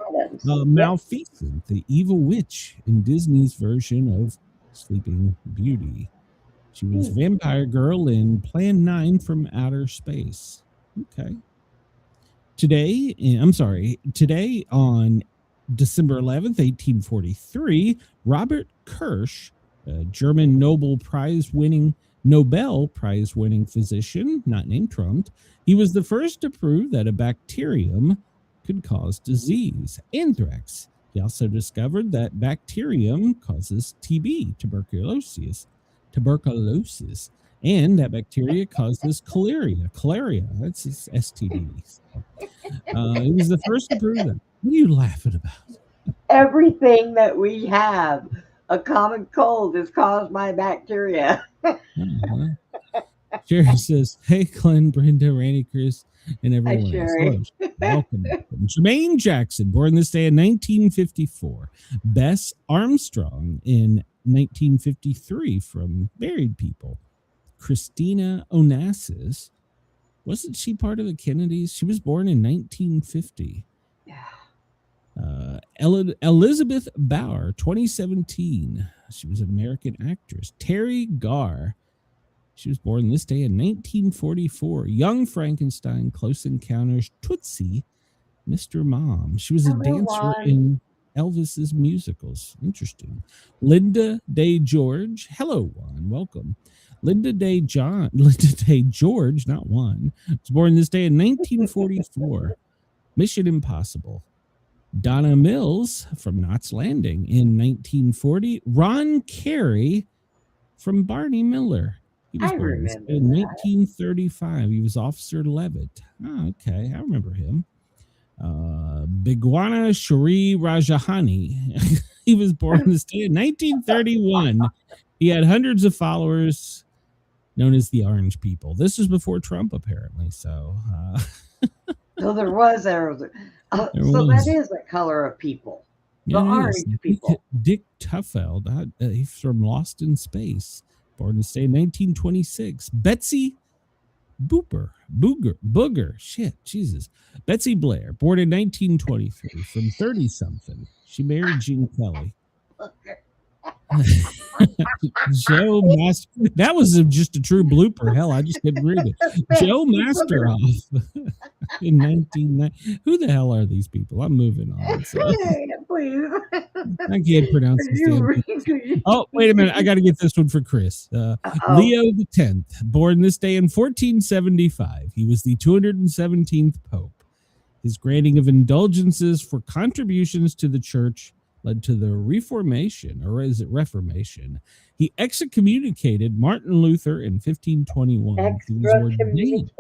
Maleficent, the evil witch in Disney's version of Sleeping Beauty. She was Vampire Girl in Plan 9 from Outer Space. Okay. Today on December 11th, 1843, Robert Kirsch, a German Nobel Prize-winning physician, not named Trump, he was the first to prove that a bacterium could cause disease, anthrax. He also discovered that bacterium causes TB, tuberculosis, and that bacteria causes cholera. That's STD. So, he was the first to prove that. What are you laughing about? Everything that we have, a common cold, is caused by bacteria. Sherry says, hey, Glenn, Brenda, Randy, Chris, and everyone else. Sherry. Welcome. Jermaine Jackson, born this day in 1954. Bess Armstrong in 1953 from Married People. Christina Onassis, wasn't she part of the Kennedys? She was born in 1950. Elizabeth Bauer, 2017. She was an American actress. Terry Garr, she was born this day in 1944. Young Frankenstein, Close Encounters, Tootsie, Mr. Mom. She was a dancer in Elvis's musicals. Interesting. Linda Day George. Hello, Juan. Welcome. Linda Day George, not one, was born this day in 1944. Mission Impossible. Donna Mills from Knott's Landing in 1940. Ron Carey from Barney Miller. He was born in 1935. He was Officer Levitt. Oh, okay. I remember him. Bigwana Shri Rajahani. He was born this day in 1931. He had hundreds of followers known as the Orange People. This was before Trump, apparently. So, so there was. That is a color of people. The orange people. Dick Tuffeld. He's from Lost in Space. Born this day in 1926. Betsy Booger. Shit, Jesus. Betsy Blair, born in 1923, from 30-something. She married Gene Kelly. Joe Master. That was just a true blooper. Hell, I just didn't read it. Joe Masteroff in 1990. Who the hell are these people? I'm moving on. So. Please. I can't pronounce this. Oh, wait a minute. I got to get this one for Chris. Leo X, born this day in 1475. He was the 217th Pope. His granting of indulgences for contributions to the church led to the Reformation, or is it Reformation? He excommunicated Martin Luther in 1521. He was ordained.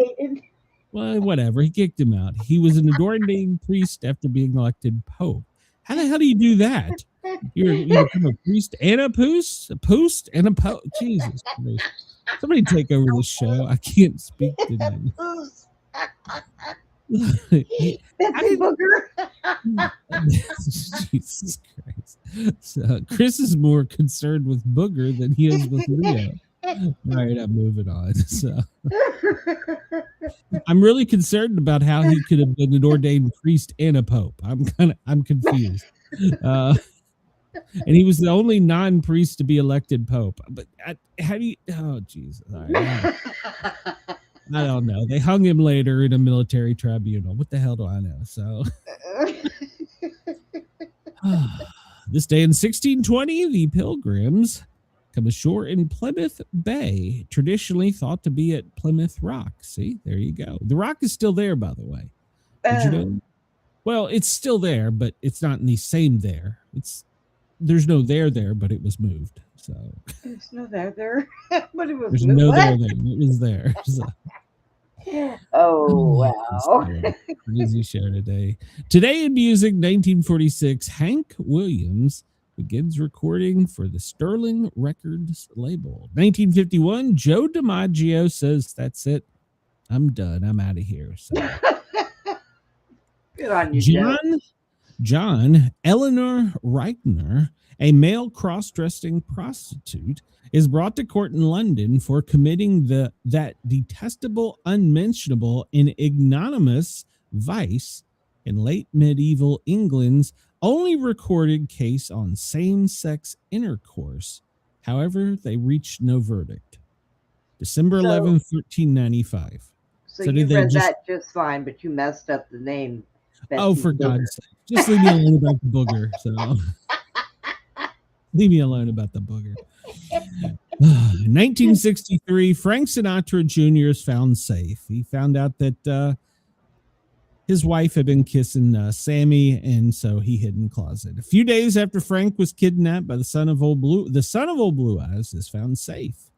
Well, whatever. He kicked him out. He was an ordained priest after being elected Pope. How the hell do you do that? You become a priest and a post and a pope. Jesus Christ. Somebody take over the show. I can't speak today. Jesus Christ. So Chris is more concerned with Booger than he is with Leo. All right, I'm moving on. So I'm really concerned about how he could have been an ordained priest and a pope. I'm confused. And he was the only non-priest to be elected pope. But how do you? Oh, Jesus! Right, I don't know. They hung him later in a military tribunal. What the hell do I know? So this day in 1620, the Pilgrims come ashore in Plymouth Bay, traditionally thought to be at Plymouth Rock. See, there you go. The rock is still there, by the way. Did you know? Well, it's still there, but it's not in the same there. There's no there, but it was moved. So there's no there, but it was there's moved. No there. It was there. So. Oh, wow. Crazy show today. Today in music, 1946, Hank Williams begins recording for the Sterling Records label. 1951, Joe DiMaggio says, "That's it. I'm done. I'm out of here." So. Good on you, John Eleanor Reichner, a male cross-dressing prostitute, is brought to court in London for committing that detestable, unmentionable, and ignominious vice in late medieval England's only recorded case on same-sex intercourse. However, they reached no verdict. December 11th, 1395. So you read that just fine, but you messed up the name. Oh, for God's sake. Just leave me alone about the booger. So leave me alone about the booger. 1963, Frank Sinatra Jr. is found safe. He found out that his wife had been kissing Sammy, and so he hid in the closet. A few days after Frank was kidnapped by the son of Old Blue Eyes is found safe.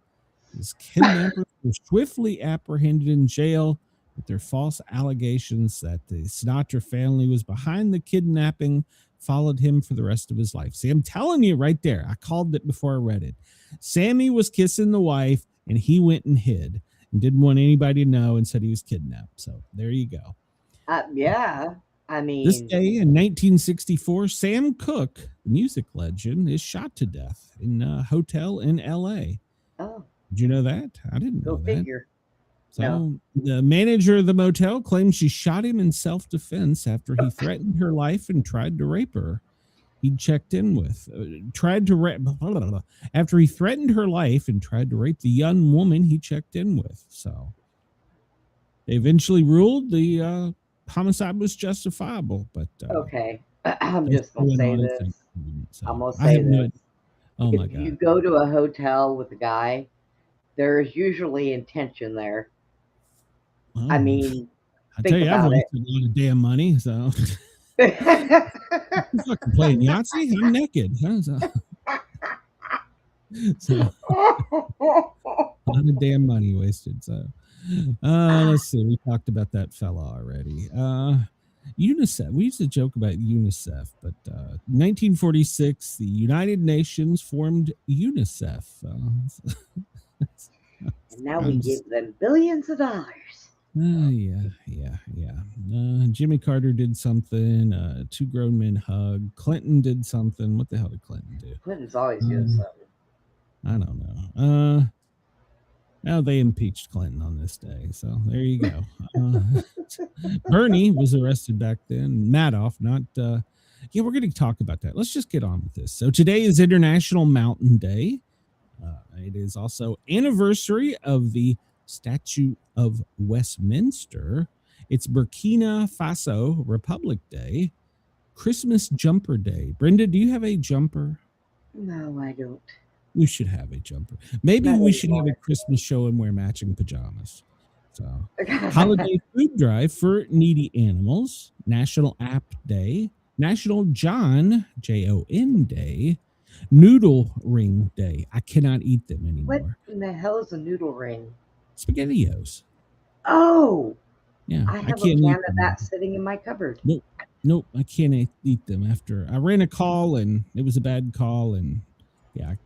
His kidnappers were swiftly apprehended in jail with their false allegations that the Sinatra family was behind the kidnapping, followed him for the rest of his life. See, I'm telling you right there. I called it before I read it. Sammy was kissing the wife, and he went and hid and didn't want anybody to know and said he was kidnapped. So there you go. Yeah. I mean, this day in 1964, Sam Cooke, the music legend, is shot to death in a hotel in L.A. Oh. Did you know that? I didn't know that. Figure. So the manager of the motel claims she shot him in self-defense after he threatened her life and tried to rape her. He checked in with, after he threatened her life and tried to rape the young woman he checked in with. So they eventually ruled the homicide was justifiable. But okay, I'm just going to say this. I'm going to say this. Oh my God. If you go to a hotel with a guy there is usually intention there. Well, I mean, I think tell you, I've about it. wasted a lot of damn money. So, you fucking playing Yahtzee? I'm naked. Huh? So a lot of damn money wasted. So, let's see. We talked about that fella already. UNICEF. We used to joke about UNICEF, but 1946, the United Nations formed UNICEF. And now we give them billions of dollars. Yeah. Jimmy Carter did something. Two grown men hug. Clinton did something. What the hell did Clinton do? Clinton's always doing something. I don't know. Now they impeached Clinton on this day, so there you go. Bernie was arrested back then. Madoff, not. Yeah, we're going to talk about that. Let's just get on with this. So today is International Mountain Day. It is also anniversary of the Statue of Westminster. It's Burkina Faso Republic Day. Christmas Jumper Day. Brenda, do you have a jumper? No, I don't. We should have a jumper. Maybe we should have a Christmas show and wear matching pajamas. So, holiday food drive for needy animals. National App Day. National John, Jon Day. Noodle Ring Day. I cannot eat them anymore. What in the hell is a noodle ring? SpaghettiOs. Oh, yeah. I have a can of that sitting in my cupboard. Nope. I can't eat them after I ran a call and it was a bad call. And yeah,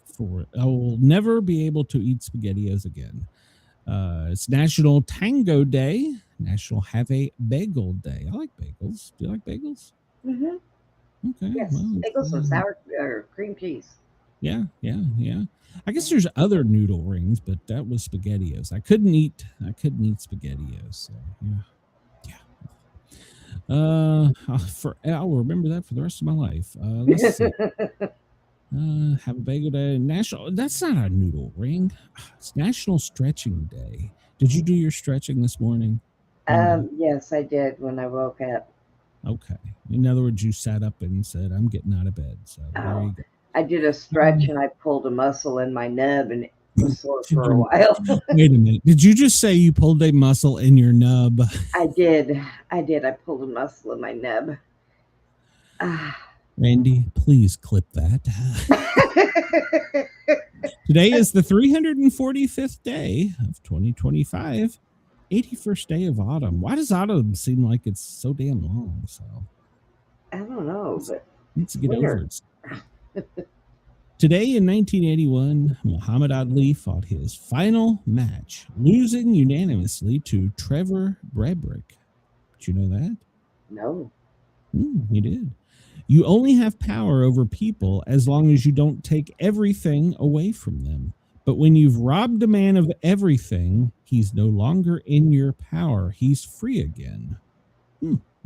I will never be able to eat SpaghettiOs again. It's National Tango Day. National Have a Bagel Day. I like bagels. Do you like bagels? Mm-hmm. Okay. Yes, bagels with sour or cream cheese. Yeah. I guess there's other noodle rings, but that was SpaghettiOs. I couldn't eat SpaghettiOs. So yeah. I'll remember that for the rest of my life. Let's see. Have a bagel day. That's not a noodle ring. It's National Stretching Day. Did you do your stretching this morning? Yes, I did when I woke up. Okay. In other words, you sat up and said, I'm getting out of bed. So there you go. I did a stretch and I pulled a muscle in my nub and it was sore for a while. Wait a minute. Did you just say you pulled a muscle in your nub? I did. I pulled a muscle in my nub. Randy, please clip that. Today is the 345th day of 2025. 81st day of autumn. Why does autumn seem like it's so damn long? So I don't know, but needs to get over it. Today in 1981, Muhammad Ali fought his final match, losing unanimously to Trevor Brebrick. Did you know that? No. He did. You only have power over people as long as you don't take everything away from them. But when you've robbed a man of everything, he's no longer in your power. He's free again.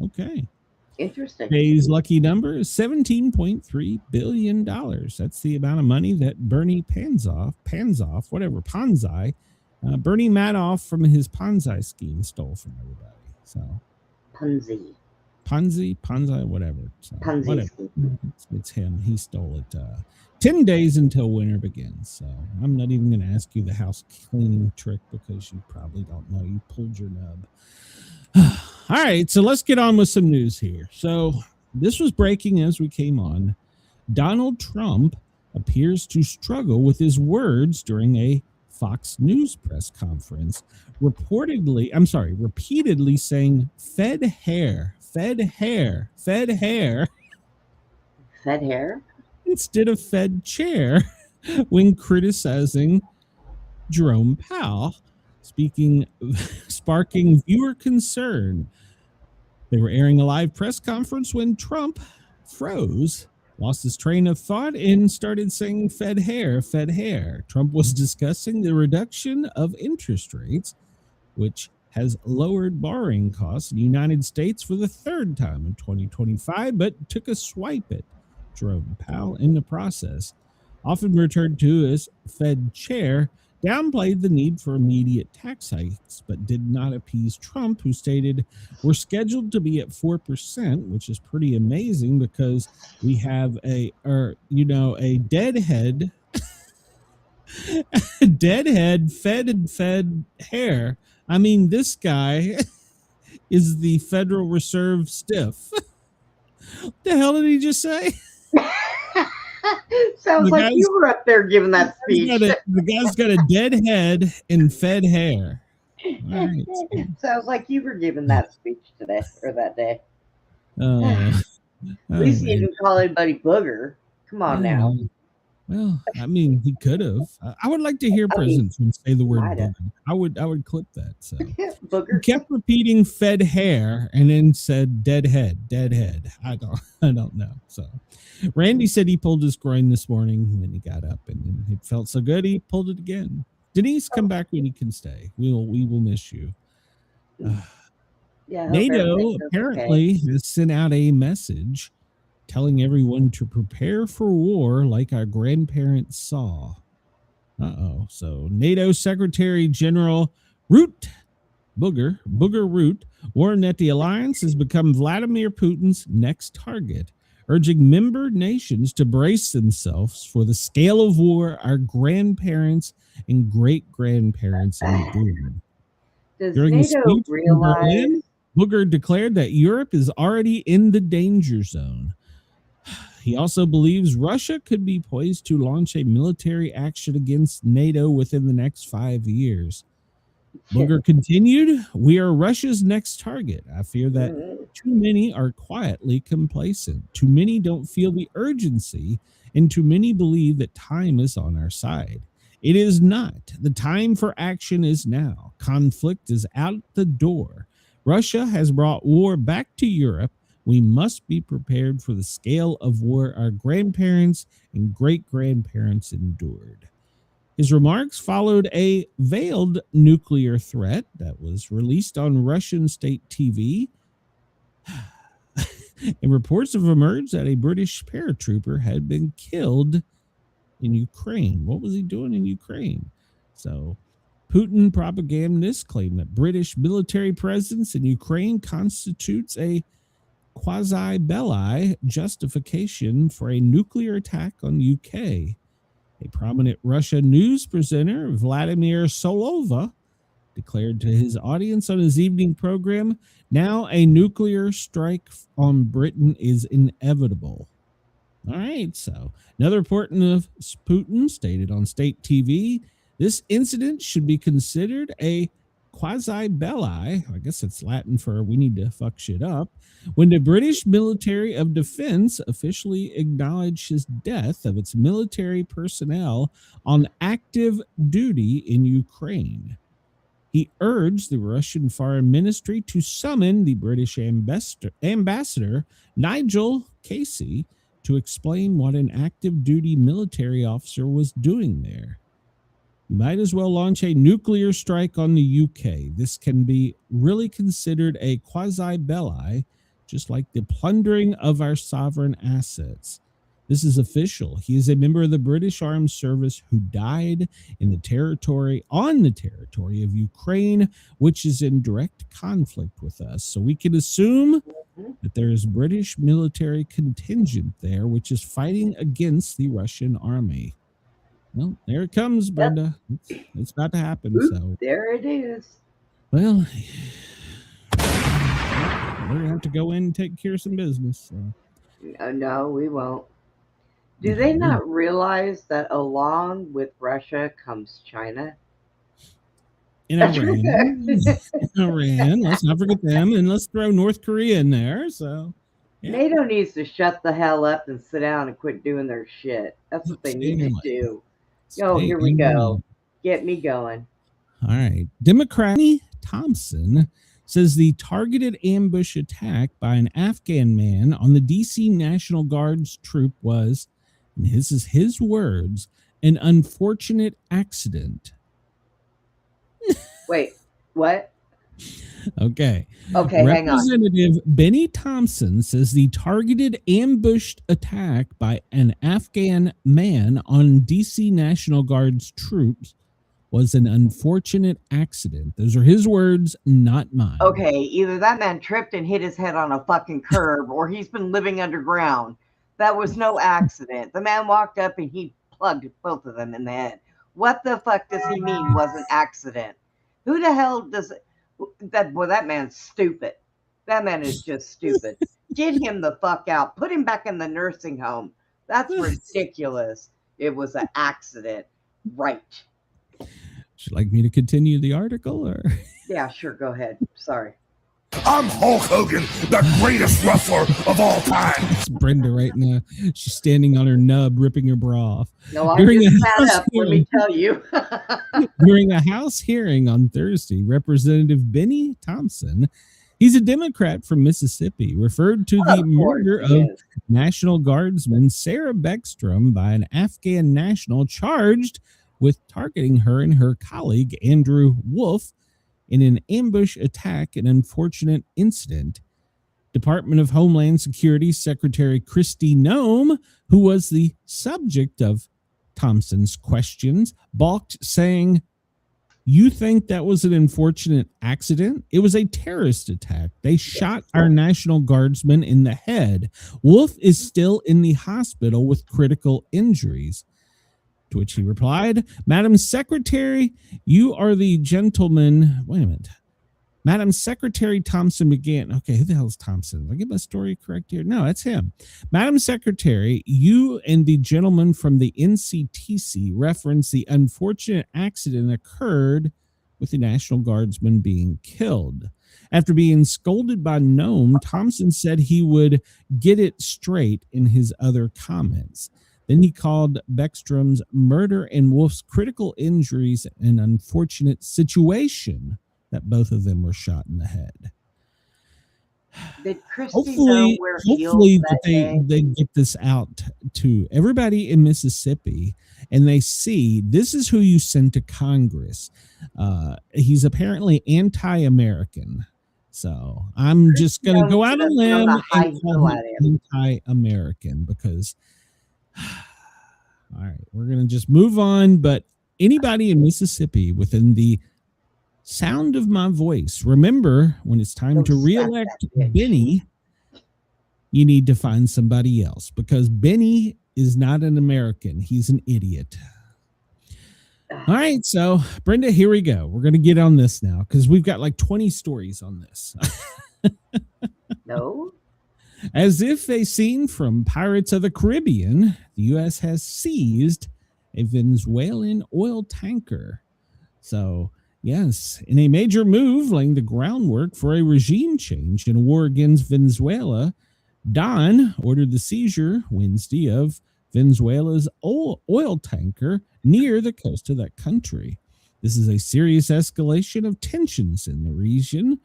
Okay. Interesting. Today's lucky number is $17.3 billion. That's the amount of money that Bernie Bernie Madoff from his Ponzi scheme stole from everybody. So Ponzi, whatever. So, whatever. It's him. He stole it. 10 days until winter begins. So I'm not even going to ask you the house cleaning trick because you probably don't know. You pulled your nub. All right, so let's get on with some news here. So this was breaking as we came on. Donald Trump appears to struggle with his words during a Fox News press conference, repeatedly saying Fed hair instead of Fed chair when criticizing Jerome Powell, sparking viewer concern. They were airing a live press conference when Trump froze, lost his train of thought, and started saying Fed hair. Trump was discussing the reduction of interest rates, which has lowered borrowing costs in the United States for the third time in 2025, but took a swipe at Jerome Powell in the process. Often referred to as Fed chair, downplayed the need for immediate tax hikes, but did not appease Trump, who stated, we're scheduled to be at 4%, which is pretty amazing because we have a deadhead Deadhead fed hair. I mean, this guy is the Federal Reserve stiff. What the hell did he just say? Sounds like you were up there giving that speech. The guy's got a dead head and fed hair. All right. Sounds like you were giving that speech today or that day. At least he didn't call anybody booger. Come on now. Well, I mean, he could have. I would like to hear President Trump say the word booger. I would clip that. So booger. He kept repeating "fed hair" and then said "dead head." I don't know. So Randy said he pulled his groin this morning when he got up, and it felt so good he pulled it again. Denise, come back when you can stay. We will miss you. NATO apparently has sent out a message telling everyone to prepare for war like our grandparents saw. So NATO Secretary General Booger Root warned that the alliance has become Vladimir Putin's next target, urging member nations to brace themselves for the scale of war our grandparents and great-grandparents endured. During NATO realize Berlin, Booger declared that Europe is already in the danger zone. He also believes Russia could be poised to launch a military action against NATO within the next 5 years. Booger continued, "We are Russia's next target. I fear that too many are quietly complacent. Too many don't feel the urgency, and too many believe that time is on our side. It is not. The time for action is now. Conflict is out the door. Russia has brought war back to Europe. We must be prepared for the scale of war our grandparents and great-grandparents endured." His remarks followed a veiled nuclear threat that was released on Russian state TV. And reports have emerged that a British paratrooper had been killed in Ukraine. What was he doing in Ukraine? So Putin propagandists claim that British military presence in Ukraine constitutes a quasi-belli justification for a nuclear attack on UK. A prominent Russia news presenter, Vladimir Solova, declared to his audience on his evening program, "Now a nuclear strike on Britain is inevitable." All right, so another report of Putin stated on state TV, "This incident should be considered a quasi-belli," I guess it's Latin for we need to fuck shit up, "when the British Military of Defense officially acknowledged his death of its military personnel on active duty in Ukraine." He urged the Russian Foreign Ministry to summon the British ambassador Nigel Casey to explain what an active duty military officer was doing there. "You might as well launch a nuclear strike on the UK. This can be really considered a quasi-belli, just like the plundering of our sovereign assets. This is official. He is a member of the British Armed Service who died on the territory of Ukraine, which is in direct conflict with us. So we can assume that there is British military contingent there, which is fighting against the Russian army." Well, there it comes, Brenda. It's about to happen. So there it is. Well, we're gonna have to go in and take care of some business. So. No, we won't. Do they not realize that along with Russia comes China? And Iran. Let's not forget them, and let's throw North Korea in there. So NATO needs to shut the hell up and sit down and quit doing their shit. That's what they need to do. Here we go. Get me going. All right. Democrat Thompson says the targeted ambush attack by an Afghan man on the D.C. National Guard's troop was, and this is his words, an unfortunate accident. Wait, what? Okay, hang on. Representative Benny Thompson says the targeted ambushed attack by an Afghan man on D.C. National Guard's troops was an unfortunate accident. Those are his words, not mine. Okay, either that man tripped and hit his head on a fucking curb, or he's been living underground. That was no accident. The man walked up and he plugged both of them in the head. What the fuck does he mean was an accident? Who the hell does that? Boy, that man's stupid. That man is just stupid. Get him the fuck out. Put him back in the nursing home. That's ridiculous. It was an accident. Right. Would you like me to continue the article, or? Yeah, sure. Go ahead. Sorry. I'm Hulk Hogan, the greatest wrestler of all time. It's Brenda right now. She's standing on her nub, ripping her bra off. No, I just sat up, let me tell you. During a House hearing on Thursday, Representative Benny Thompson, he's a Democrat from Mississippi, referred to the murder of National Guardsman Sarah Beckstrom by an Afghan national charged with targeting her and her colleague, Andrew Wolf, in an ambush attack, an unfortunate incident. Department of Homeland Security Secretary Kristi Noem, who was the subject of Thompson's questions, balked, saying, "You think that was an unfortunate accident? It was a terrorist attack. They shot our National Guardsman in the head. Wolf is still in the hospital with critical injuries." To which he replied, "Madam Secretary, you are the gentleman." Wait a minute. Madam Secretary Thompson began. Okay, who the hell is Thompson? Did I get my story correct here? No, that's him. Madam Secretary, you and the gentleman from the NCTC referenced the unfortunate accident occurred with the National Guardsman being killed. After being scolded by Noem, Thompson said he would get it straight in his other comments. Then he called Beckstrom's murder and Wolf's critical injuries an unfortunate situation that both of them were shot in the head. Did Kristi know where hopefully they get this out to everybody in Mississippi, and they see this is who you send to Congress. He's apparently anti-American. So I'm just going to go out on a limb and call him anti-American because, all right, we're going to just move on. But anybody in Mississippi within the sound of my voice, remember when it's time to reelect Benny, you need to find somebody else because Benny is not an American. He's an idiot. All right, so Brenda, here we go. We're going to get on this now because we've got like 20 stories on this. No. As if a scene from Pirates of the Caribbean, the U.S. has seized a Venezuelan oil tanker. So, yes, in a major move laying the groundwork for a regime change in a war against Venezuela, Don ordered the seizure Wednesday of Venezuela's oil tanker near the coast of that country. This is a serious escalation of tensions in the region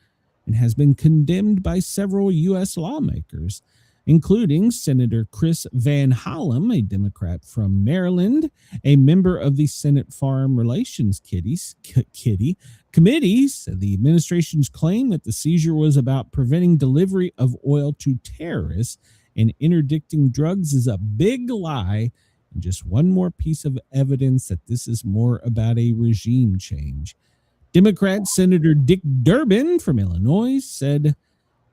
and has been condemned by several U.S. lawmakers, including Senator Chris Van Hollen, a Democrat from Maryland, a member of the Senate Foreign Relations Committee. Said the administration's claim that the seizure was about preventing delivery of oil to terrorists and interdicting drugs is a big lie, and just one more piece of evidence that this is more about a regime change. Democrat Senator Dick Durbin from Illinois said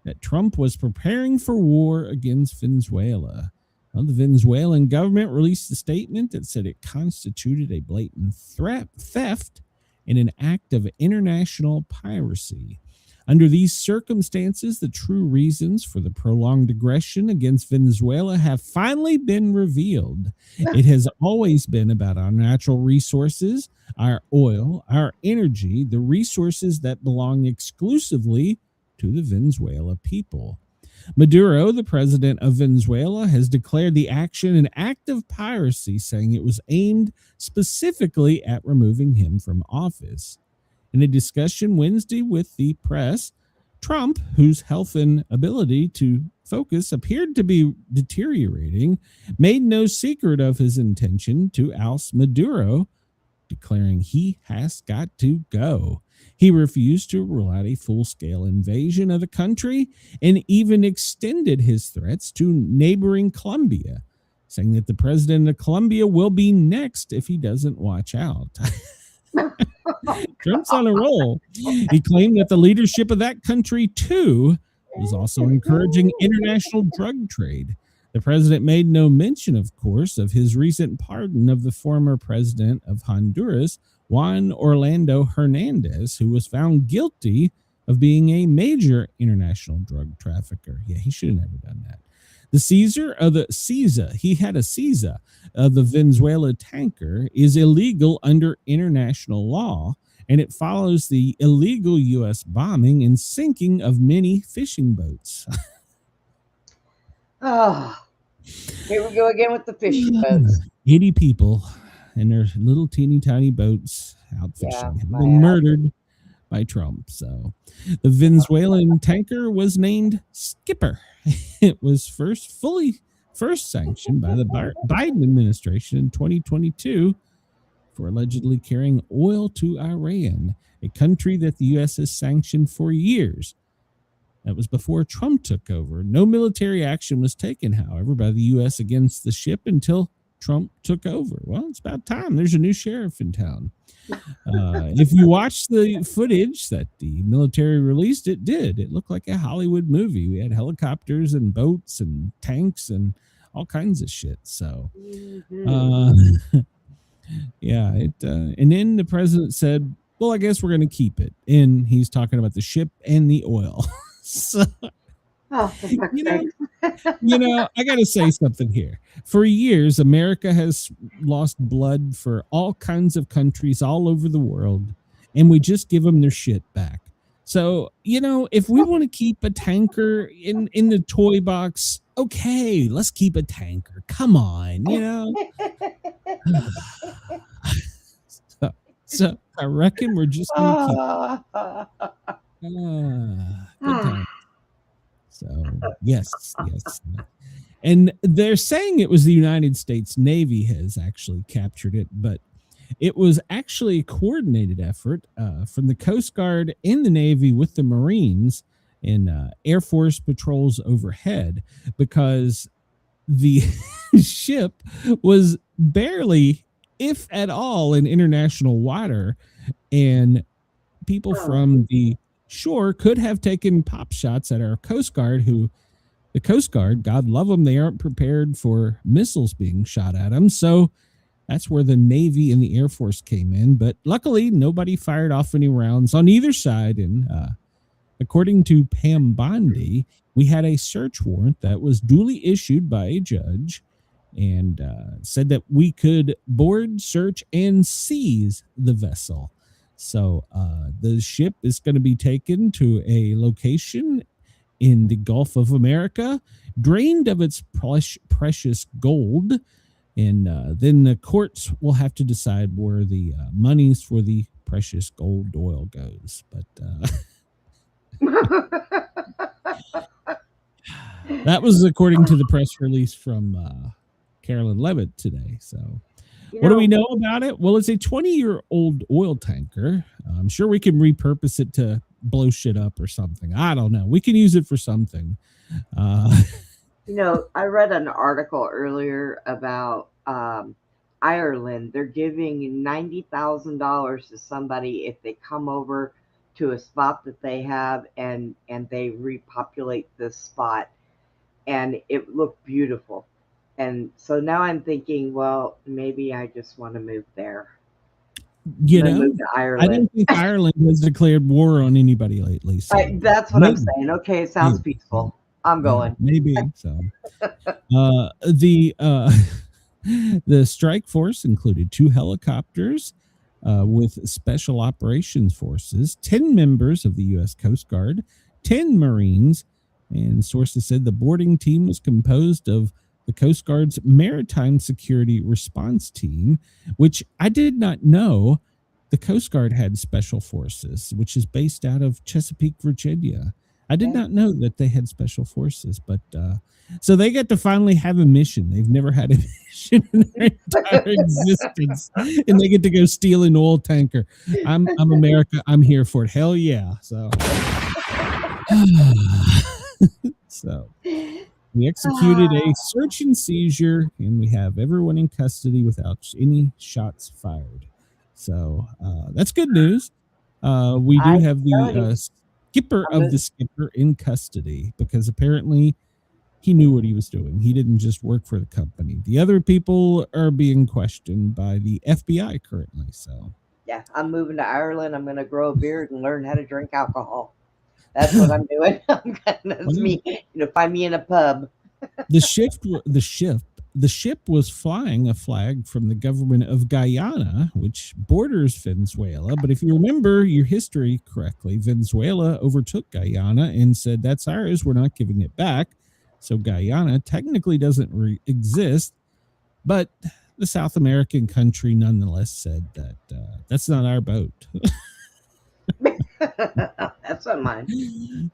that Trump was preparing for war against Venezuela. Well, the Venezuelan government released a statement that said it constituted a blatant theft and an act of international piracy. Under these circumstances, the true reasons for the prolonged aggression against Venezuela have finally been revealed. It has always been about our natural resources, our oil, our energy, the resources that belong exclusively to the Venezuela people. Maduro, the president of Venezuela, has declared the action an act of piracy, saying it was aimed specifically at removing him from office. In a discussion Wednesday with the press, Trump, whose health and ability to focus appeared to be deteriorating, made no secret of his intention to oust Maduro, declaring he has got to go. He refused to rule out a full-scale invasion of the country and even extended his threats to neighboring Colombia, saying that the president of Colombia will be next if he doesn't watch out. Trump's on a roll. He claimed that the leadership of that country, too, was also encouraging international drug trade. The president made no mention, of course, of his recent pardon of the former president of Honduras, Juan Orlando Hernandez, who was found guilty of being a major international drug trafficker. Yeah, he should have never done that. The Caesar, he had a Caesar of the Venezuela tanker, is illegal under international law, and it follows the illegal U.S. bombing and sinking of many fishing boats. Oh, here we go again with the fishing boats. 80 people and their little teeny tiny boats out fishing have been murdered by Trump. So the Venezuelan tanker was named Skipper. It was first sanctioned by the Biden administration in 2022 for allegedly carrying oil to Iran, a country that the U.S. has sanctioned for years. That was before Trump took over. No military action was taken, however, by the U.S. against the ship until Trump took over. Well, it's about time. There's a new sheriff in town. If you watch the footage that the military released, it looked like a Hollywood movie. We had helicopters and boats and tanks and all kinds of shit. So, yeah. And then the president said, well, I guess we're going to keep it. And he's talking about the ship and the oil. So, you know, I got to say something here. For years, America has lost blood for all kinds of countries all over the world, and we just give them their shit back. So, you know, if we want to keep a tanker in the toy box, okay, let's keep a tanker. Come on, you know. So I reckon we're just going to keep good time. So, yes. And they're saying it was the United States Navy has actually captured it, but it was actually a coordinated effort from the Coast Guard and the Navy with the Marines and Air Force patrols overhead, because the ship was barely, if at all, in international water, and people from the shore could have taken pop shots at our Coast Guard, the Coast Guard, God love them, they aren't prepared for missiles being shot at them. So that's where the Navy and the Air Force came in. But luckily, nobody fired off any rounds on either side. And according to Pam Bondi, we had a search warrant that was duly issued by a judge and said that we could board, search, and seize the vessel. So the ship is going to be taken to a location in the Gulf of America, drained of its precious gold, and then the courts will have to decide where the monies for the precious gold oil goes. But that was according to the press release from Carolyn Levitt today. So what do we know about it? Well, it's a 20-year-old oil tanker. I'm sure we can repurpose it to blow shit up or something. I don't know. We can use it for something. You know, I read an article earlier about Ireland. They're giving $90,000 to somebody if they come over to a spot that they have and they repopulate this spot. And it looked beautiful. And so now I'm thinking, well, maybe I just want to move there. You know, I don't think Ireland has declared war on anybody lately. So that's what I'm saying. Okay, it sounds peaceful. I'm going. Maybe so. The strike force included 2 helicopters with special operations forces, 10 members of the U.S. Coast Guard, 10 Marines, and sources said the boarding team was composed of the Coast Guard's Maritime Security Response Team, which I did not know the Coast Guard had special forces, which is based out of Chesapeake, Virginia. I did not know that they had special forces, but so they get to finally have a mission. They've never had a mission in their entire existence, and they get to go steal an oil tanker. I'm America. I'm here for it. Hell yeah. So, we executed a search and seizure, and we have everyone in custody without any shots fired. So that's good news. We do have the skipper of the skipper in custody, because apparently he knew what he was doing. He didn't just work for the company. The other people are being questioned by the FBI currently. So yeah, I'm moving to Ireland. I'm going to grow a beard and learn how to drink alcohol. That's what I'm doing. That's me. Find me in a pub. The ship was flying a flag from the government of Guyana, which borders Venezuela. But if you remember your history correctly, Venezuela overtook Guyana and said, that's ours. We're not giving it back. So Guyana technically doesn't exist. But the South American country nonetheless said that that's not our boat. That's not mine.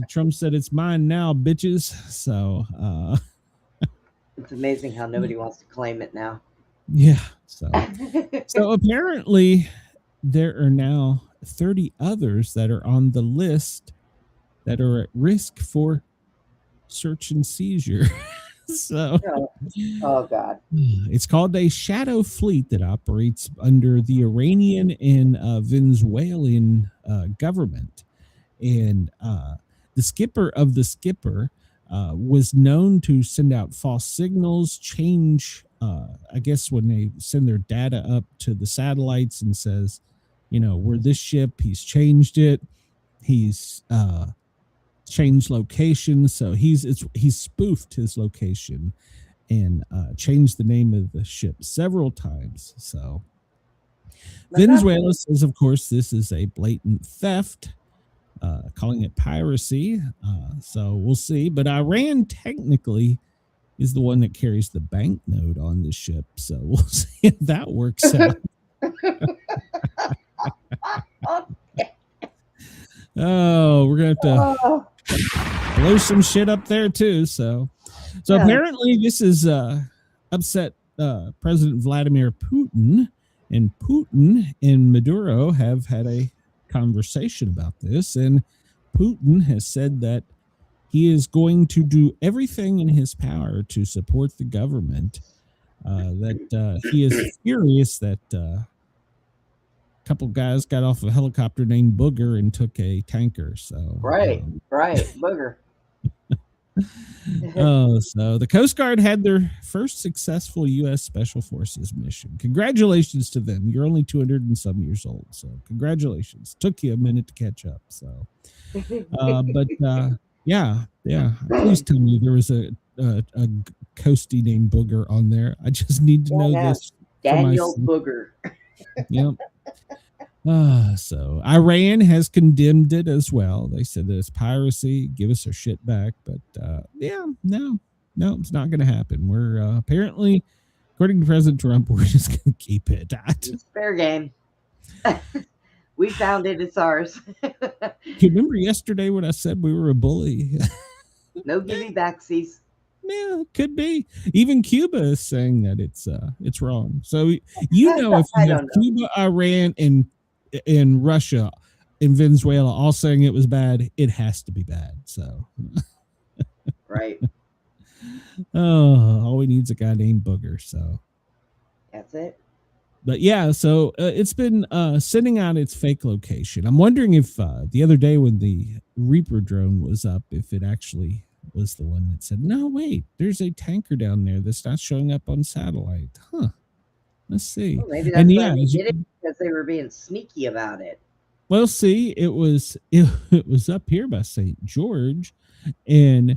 Trump said it's mine now, bitches. So it's amazing how nobody wants to claim it now. Yeah. So apparently there are now 30 others that are on the list that are at risk for search and seizure. So oh God. It's called a shadow fleet that operates under the Iranian and Venezuelan government. And the skipper of the skipper was known to send out false signals, change, I guess when they send their data up to the satellites and says, we're this ship, he's changed it. He's changed location. So he's spoofed his location and changed the name of the ship several times. So Venezuela says, of course, this is a blatant theft, calling it piracy. So we'll see. But Iran technically is the one that carries the banknote on the ship. So we'll see if that works out. Oh, we're going to have to blow some shit up there too. So apparently this is upset President Vladimir Putin, and Putin and Maduro have had a conversation about this, and Putin has said that he is going to do everything in his power to support the government. That he is furious that couple guys got off a helicopter named Booger and took a tanker. So right, Booger. So the Coast Guard had their first successful U.S. Special Forces mission. Congratulations to them. You're only 200 and some years old, so congratulations. Took you a minute to catch up. So, yeah. Please tell me there was a coastie named Booger on there. I just need to know this. Daniel Booger. Yep. So Iran has condemned it as well. They said that it's piracy. Give us our shit back. But no, it's not going to happen. We're apparently, according to President Trump, we're just going to keep it. It's fair game. We found it. It's ours. You remember yesterday when I said we were a bully? No giving backsies. Yeah, it could be. Even Cuba is saying that it's wrong. So if you have Cuba, Iran, and Russia and Venezuela all saying it was bad, it has to be bad. So right. All we need is a guy named Booger. So that's it. But yeah, so it's been sending out its fake location. I'm wondering if the other day when the Reaper drone was up, if it actually was the one that said, no, wait, there's a tanker down there that's not showing up on satellite. Huh. Let's see. Well, maybe that's why they did it, because they were being sneaky about it. Well, see, it was up here by St. George, and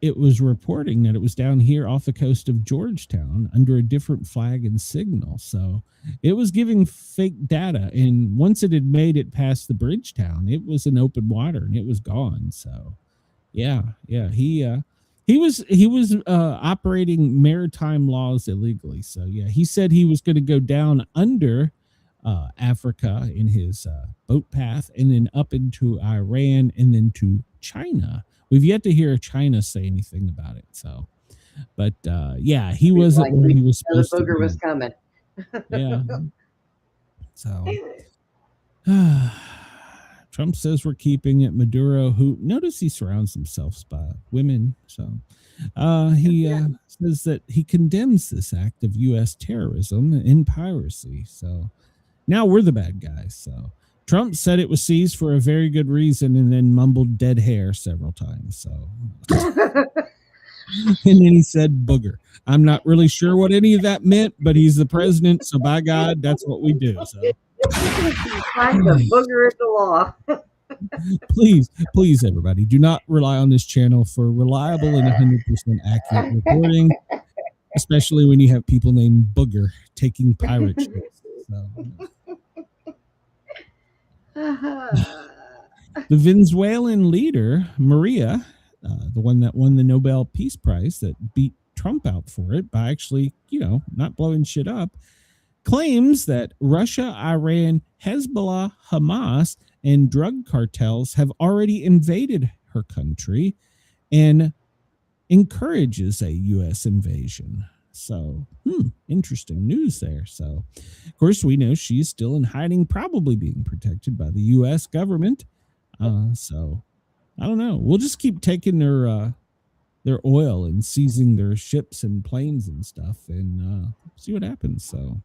it was reporting that it was down here off the coast of Georgetown under a different flag and signal. So it was giving fake data. And once it had made it past the Bridgetown, it was in open water and it was gone. So yeah. He was operating maritime laws illegally. So yeah, he said he was going to go down under Africa in his boat path and then up into Iran and then to China. We've yet to hear China say anything about it. So, but yeah, he wasn't when he was supposed to. The booger was coming. Yeah. So, Trump says we're keeping it. Maduro, who notice he surrounds himself by women. So, he says that he condemns this act of U.S. terrorism and piracy. So now we're the bad guys. So Trump said it was seized for a very good reason and then mumbled dead hair several times. So, and then he said booger. I'm not really sure what any of that meant, but he's the president. So by God, that's what we do. So Find the booger at the law. Please, everybody, do not rely on this channel for reliable and 100% accurate reporting, especially when you have people named Booger taking pirate ships. So. The Venezuelan leader, Maria, the one that won the Nobel Peace Prize that beat Trump out for it by actually, not blowing shit up, claims that Russia, Iran, Hezbollah, Hamas, and drug cartels have already invaded her country and encourages a U.S. invasion. So, interesting news there. So, of course, we know she's still in hiding, probably being protected by the U.S. government. So, I don't know. We'll just keep taking their oil and seizing their ships and planes and stuff and see what happens. So,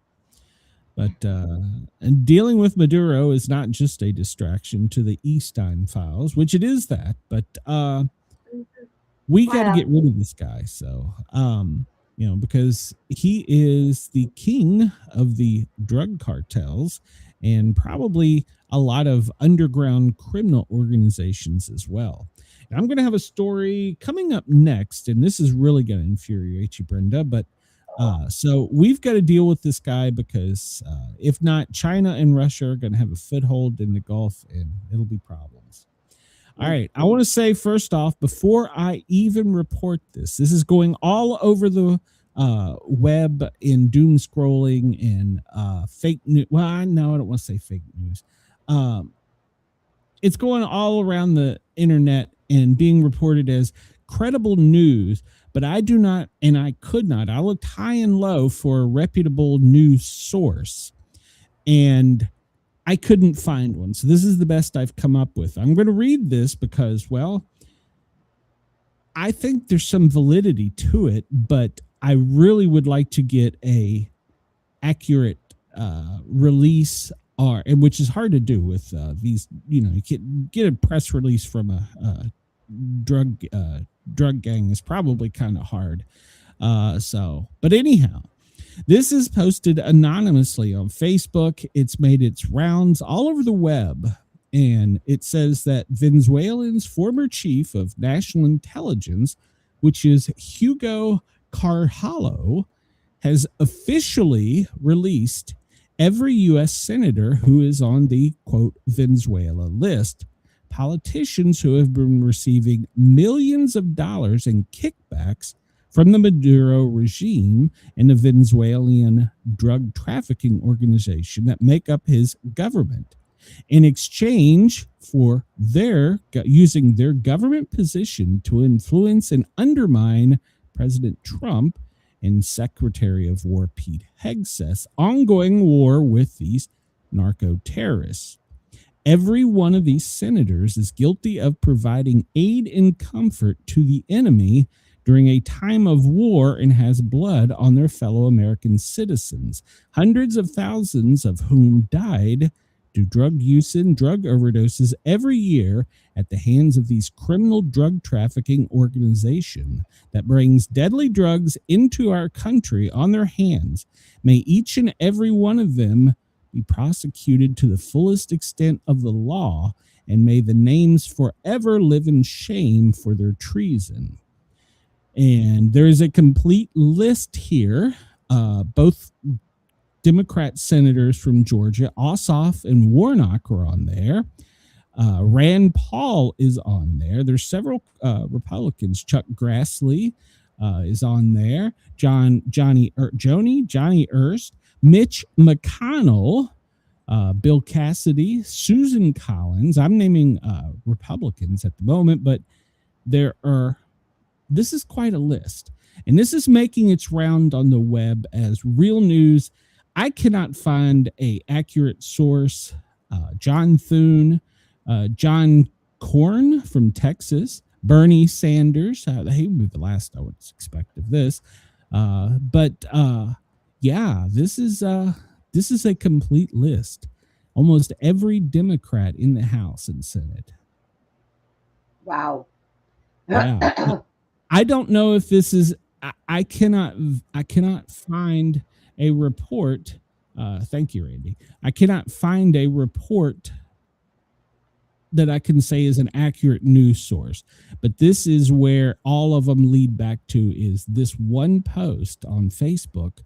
but and dealing with Maduro is not just a distraction to the Epstein files, which it is that, but we got to get rid of this guy. So, because he is the king of the drug cartels and probably a lot of underground criminal organizations as well. And I'm going to have a story coming up next, and this is really going to infuriate you, Brenda, but so we've got to deal with this guy because if not, China and Russia are going to have a foothold in the Gulf and it'll be problems. All right. I want to say first off, before I even report this is going all over the web in doom scrolling and fake news. Well, no, I don't want to say fake news. It's going all around the internet and being reported as credible news. But I do not, and I could not. I looked high and low for a reputable news source, and I couldn't find one. So this is the best I've come up with. I'm going to read this because, well, I think there's some validity to it, but I really would like to get a accurate release, which is hard to do with these. You can get a press release from a drug gang is probably kind of hard. But anyhow, this is posted anonymously on Facebook. It's made its rounds all over the web. And it says that Venezuela's former chief of national intelligence, which is Hugo Carvalho, has officially released every U.S. senator who is on the, quote, Venezuela list. Politicians who have been receiving millions of dollars in kickbacks from the Maduro regime and the Venezuelan drug trafficking organization that make up his government in exchange for using their government position to influence and undermine President Trump and Secretary of War Pete Hegseth's ongoing war with these narco-terrorists. Every one of these senators is guilty of providing aid and comfort to the enemy during a time of war and has blood on their fellow American citizens, hundreds of thousands of whom died due to drug use and drug overdoses every year at the hands of these criminal drug trafficking organization that brings deadly drugs into our country on their hands. May each and every one of them be prosecuted to the fullest extent of the law, and may the names forever live in shame for their treason. And there is a complete list here. Both Democrat senators from Georgia, Ossoff and Warnock, are on there. Rand Paul is on there. There's several Republicans. Chuck Grassley is on there. Johnny Erst, Mitch McConnell, Bill Cassidy, Susan Collins. I'm naming Republicans at the moment, but this is quite a list. And this is making its round on the web as real news. I cannot find a accurate source. John Thune, John Corn from Texas, Bernie Sanders. He would be the last I would expect of this. Yeah, this is a complete list. almost every Democrat in the House and Senate. Wow. Yeah. I don't know if this is, I cannot find a report. Thank you, Randy. I cannot find a report that I can say is an accurate news source, but this is where all of them lead back to, is this one post on Facebook,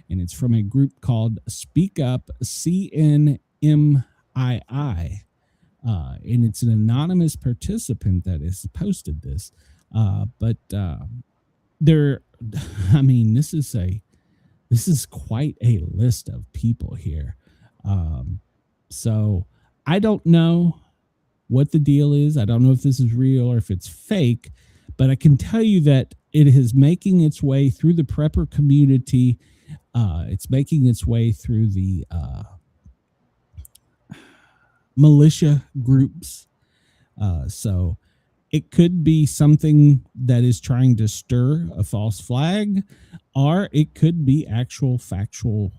and it's from a group called Speak Up CNMII, and it's an anonymous participant that has posted this, but there, I mean, this is quite a list of people here, so I don't know what the deal is. I don't know if this is real or if it's fake, but I can tell you that it is making its way through the prepper community. It's making its way through the militia groups. So it could be something that is trying to stir a false flag, or it could be actual factual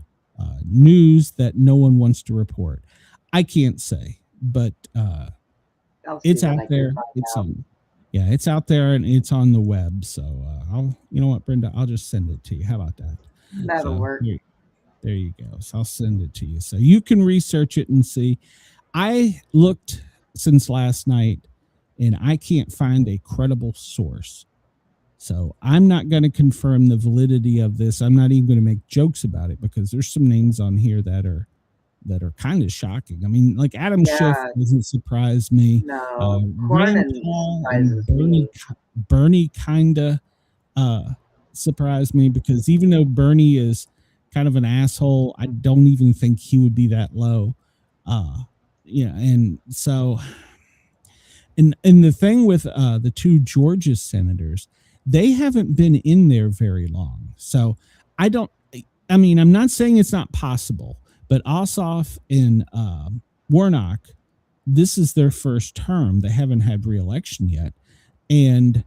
news that no one wants to report. I can't say, but it's out there. It's on, yeah, it's out there and it's on the web. So you know what, Brenda, I'll just send it to you. How about that? That'll work. There you go. So I'll send it to you so you can research it and see. I looked since last night and I can't find a credible source. So I'm not going to confirm the validity of this. I'm not even going to make jokes about it because there's some names on here that are kind of shocking. I mean, like Adam Schiff doesn't surprise me. No, Rand Paul and Bernie kind of surprised me, because even though Bernie is kind of an asshole, I don't even think he would be that low. And so, and the thing with the two Georgia senators, they haven't been in there very long. So I'm not saying it's not possible, but Ossoff and Warnock, this is their first term. They haven't had re-election yet. And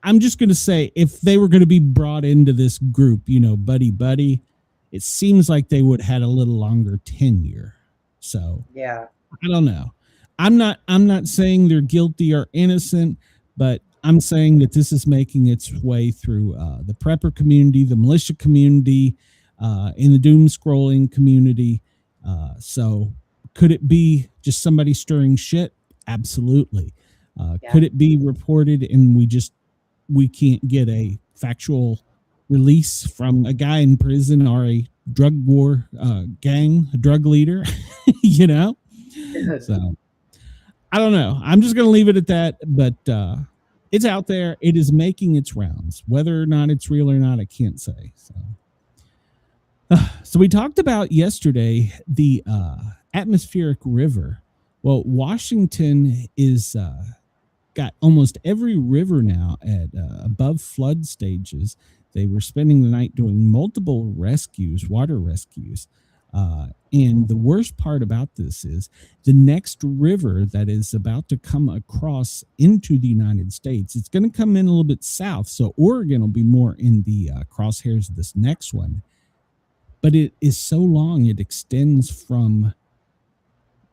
I'm just going to say, if they were going to be brought into this group, buddy, it seems like they would have had a little longer tenure. So yeah, I don't know. I'm not saying they're guilty or innocent, but I'm saying that this is making its way through the prepper community, the militia community, in the doom scrolling community. So could it be just somebody stirring shit? Absolutely. Could it be reported and we can't get a factual release from a guy in prison or a drug war gang, a drug leader, So I don't know. I'm just going to leave it at that, but it's out there. It is making its rounds. Whether or not it's real or not, I can't say. So we talked about yesterday the atmospheric river. Well, Washington is got almost every river now at above flood stages. They were spending the night doing multiple rescues, water rescues. And the worst part about this is the next river that is about to come across into the United States, it's going to come in a little bit south. So Oregon will be more in the crosshairs of this next one. But it is so long, it extends from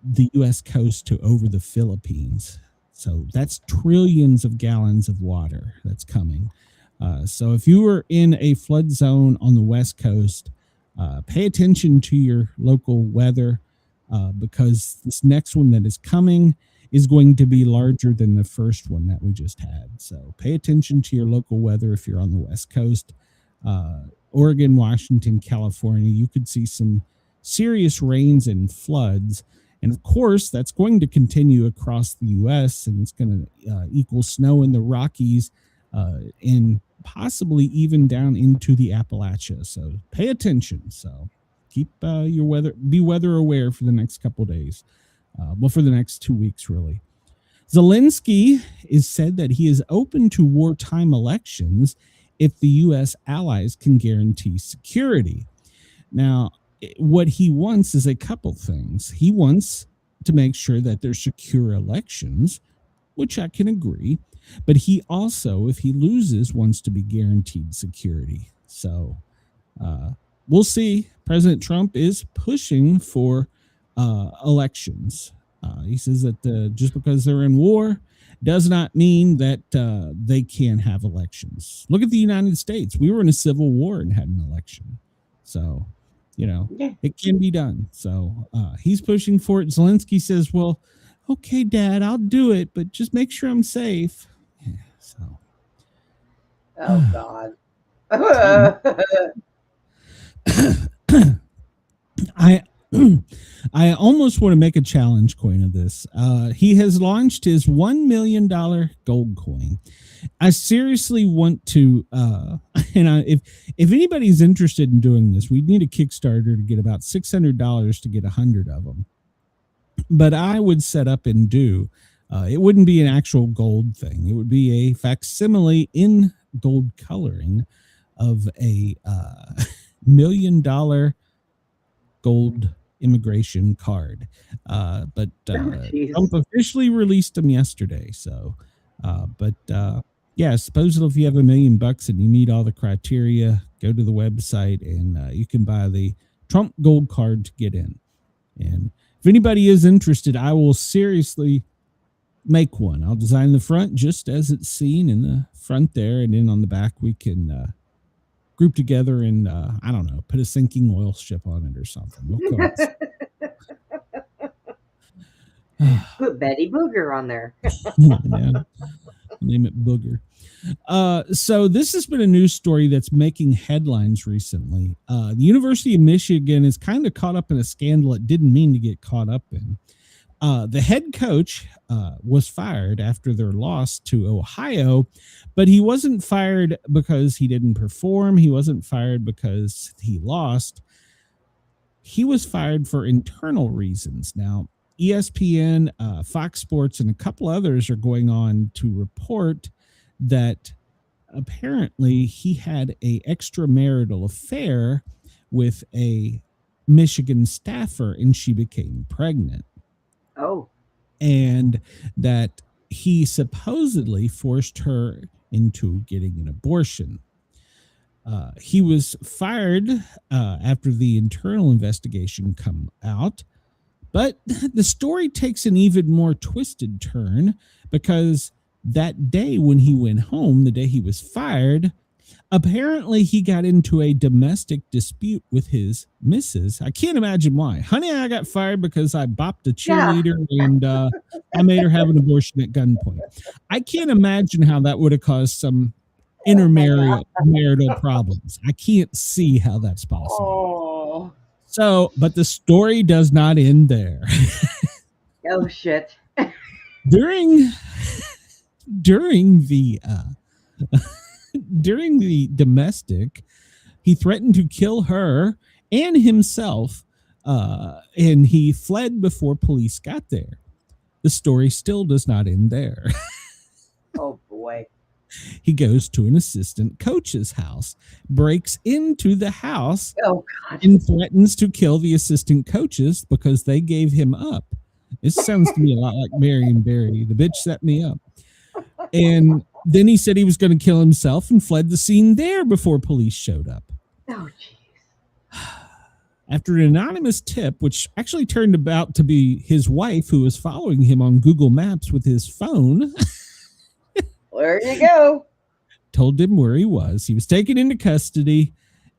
the U.S. coast to over the Philippines. So that's trillions of gallons of water that's coming. So if you were in a flood zone on the West Coast, pay attention to your local weather, because this next one that is coming is going to be larger than the first one that we just had. So pay attention to your local weather if you're on the West Coast. Oregon, Washington, California, you could see some serious rains and floods. And of course, that's going to continue across the U.S. and it's going to equal snow in the Rockies and possibly even down into the Appalachia. So pay attention. So keep be weather aware for the next couple of days. For the next 2 weeks, really. Zelensky is said that he is open to wartime elections if the U.S. allies can guarantee security. Now, what he wants is a couple things. He wants to make sure that there's secure elections, which I can agree. But he also, if he loses, wants to be guaranteed security. So we'll see. President Trump is pushing for elections. He says that just because they're in war does not mean that they can't have elections. Look at the United States. We were in a civil war and had an election. So, it can be done. So he's pushing for it. Zelensky says, well, okay, Dad, I'll do it, but just make sure I'm safe. Yeah, so. Oh, God. I almost want to make a challenge coin of this. He has launched his $1 million gold coin. I seriously want to, if anybody's interested in doing this, we need a Kickstarter to get about $600 to get 100 of them. But I would set up and do. It wouldn't be an actual gold thing. It would be a facsimile in gold coloring of a $1 million gold immigration card. But Trump officially released them yesterday. So, yeah, supposedly if you have $1 million and you meet all the criteria, go to the website and you can buy the Trump gold card to get in. And if anybody is interested, I will seriously make one. I'll design the front just as it's seen in the front there, and then on the back we can group together and I don't know, put a sinking oil ship on it or something. We'll put Betty Booger on there. Yeah. Name it Booger. So this has been a news story that's making headlines recently. The University of Michigan is kind of caught up in a scandal it didn't mean to get caught up in. The head coach was fired after their loss to Ohio, but he wasn't fired because he didn't perform. He wasn't fired because he lost. He was fired for internal reasons. Now, ESPN, Fox Sports, and a couple others are going on to report that apparently he had a extramarital affair with a Michigan staffer and she became pregnant. Oh. And that he supposedly forced her into getting an abortion. He was fired after the internal investigation come out. But the story takes an even more twisted turn because that day when he went home, the day he was fired, apparently he got into a domestic dispute with his missus. I can't imagine why. Honey, I got fired because I bopped a cheerleader and I made her have an abortion at gunpoint. I can't imagine how that would have caused some intermarital problems. I can't see how that's possible. Oh. So, but the story does not end there. Oh, shit. During the domestic, he threatened to kill her and himself, and he fled before police got there. The story still does not end there. Oh, boy. He goes to an assistant coach's house, breaks into the house, and threatens to kill the assistant coaches because they gave him up. This sounds to me a lot like Marion Barry. The bitch set me up. And then he said he was going to kill himself and fled the scene there before police showed up. Oh, jeez. After an anonymous tip, which actually turned out to be his wife who was following him on Google Maps with his phone. There you go. Told him where he was. He was taken into custody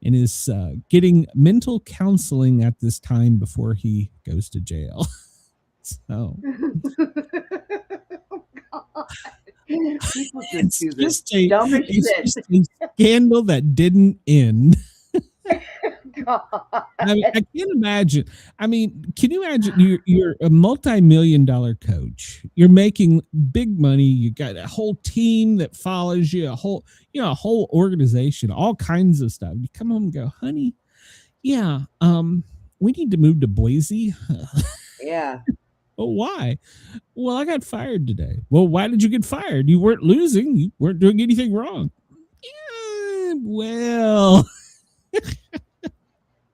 and is getting mental counseling at this time before he goes to jail. So God. It's just a scandal that didn't end. God. I mean, I can't imagine. I mean, can you imagine you're a multi-million-dollar coach. You're making big money. You got a whole team that follows you, a whole organization, all kinds of stuff. You come home and go, honey, yeah, we need to move to Boise. Yeah. Oh, why? Well, I got fired today. Well, why did you get fired? You weren't losing. You weren't doing anything wrong. Yeah, well.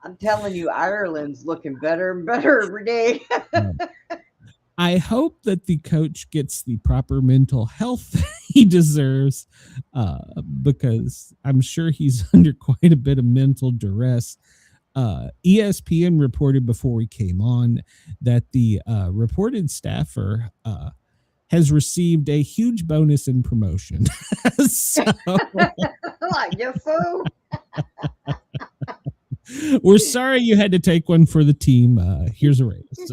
I'm telling you, Ireland's looking better and better every day. I hope that the coach gets the proper mental health he deserves, because I'm sure he's under quite a bit of mental duress. ESPN reported before we came on that the reported staffer has received a huge bonus in promotion. So, I guess so. we're sorry you had to take one for the team. Here's a raise.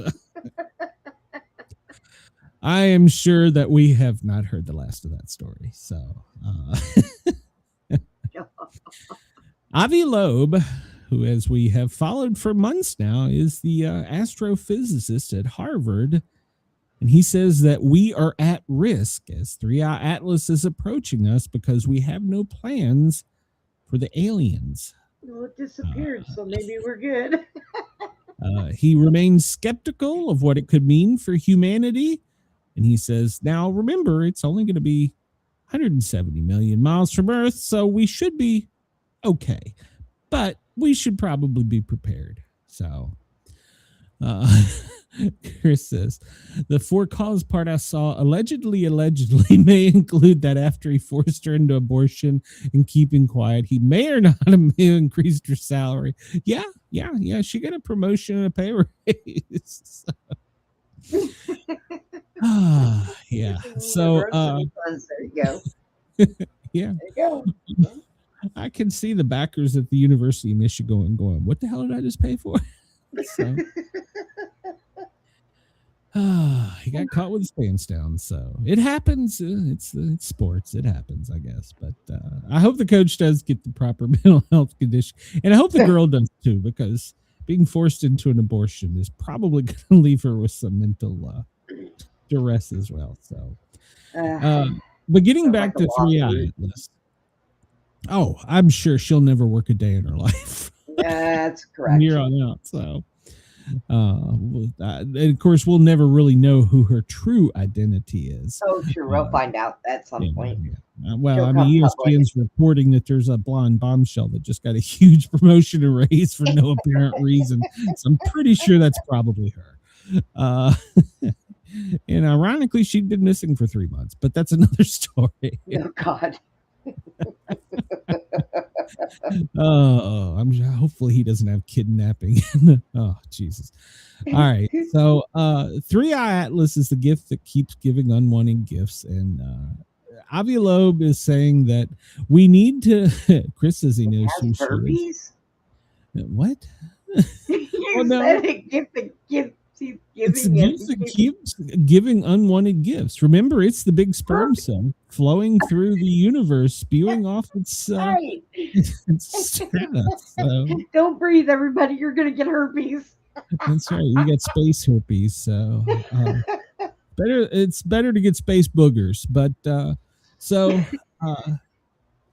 I am sure that we have not heard the last of that story. So, Avi Loeb, who, as we have followed for months now, is the astrophysicist at Harvard. And he says that we are at risk as 3i Atlas is approaching us because we have no plans for the aliens. Well, it disappeared, so maybe we're good. He remains skeptical of what it could mean for humanity. And he says, now remember, it's only going to be 170 million miles from Earth, so we should be okay. But we should probably be prepared. So, Chris says, the for cause part I saw allegedly may include that after he forced her into abortion and keeping quiet, he may or not have increased her salary. Yeah. She got a promotion and a pay raise. Yeah. So, there you go. Yeah. There you go. I can see the backers at the University of Michigan going, what the hell did I just pay for? So, he got caught with his pants down. So it happens. It's sports. It happens, I guess. But I hope the coach does get the proper mental health condition. And I hope the girl does too, because being forced into an abortion is probably going to leave her with some mental duress as well. So, but getting back to 3i Atlas. Oh, I'm sure she'll never work a day in her life. That's correct. Here on out. So, and of course, we'll never really know who her true identity is. Oh, sure. We'll find out at some point. Yeah. Well, I mean, ESPN's reporting that there's a blonde bombshell that just got a huge promotion and raise for no apparent reason. So I'm pretty sure that's probably her. And ironically, she'd been missing for 3 months, but that's another story. Oh, God. Hopefully he doesn't have kidnapping. Oh, Jesus. All right. So 3i Atlas is the gift that keeps giving unwanted gifts. And Avi Loeb is saying that we need to. Chris says he knows who she is. What? You said it, give the gift. It's gifts that keeps giving unwanted gifts. Remember, it's the big sperm cell flowing through the universe, spewing off its right. strata. So, don't breathe, everybody. You're going to get herpes. That's right. You got space herpes. So it's better to get space boogers. But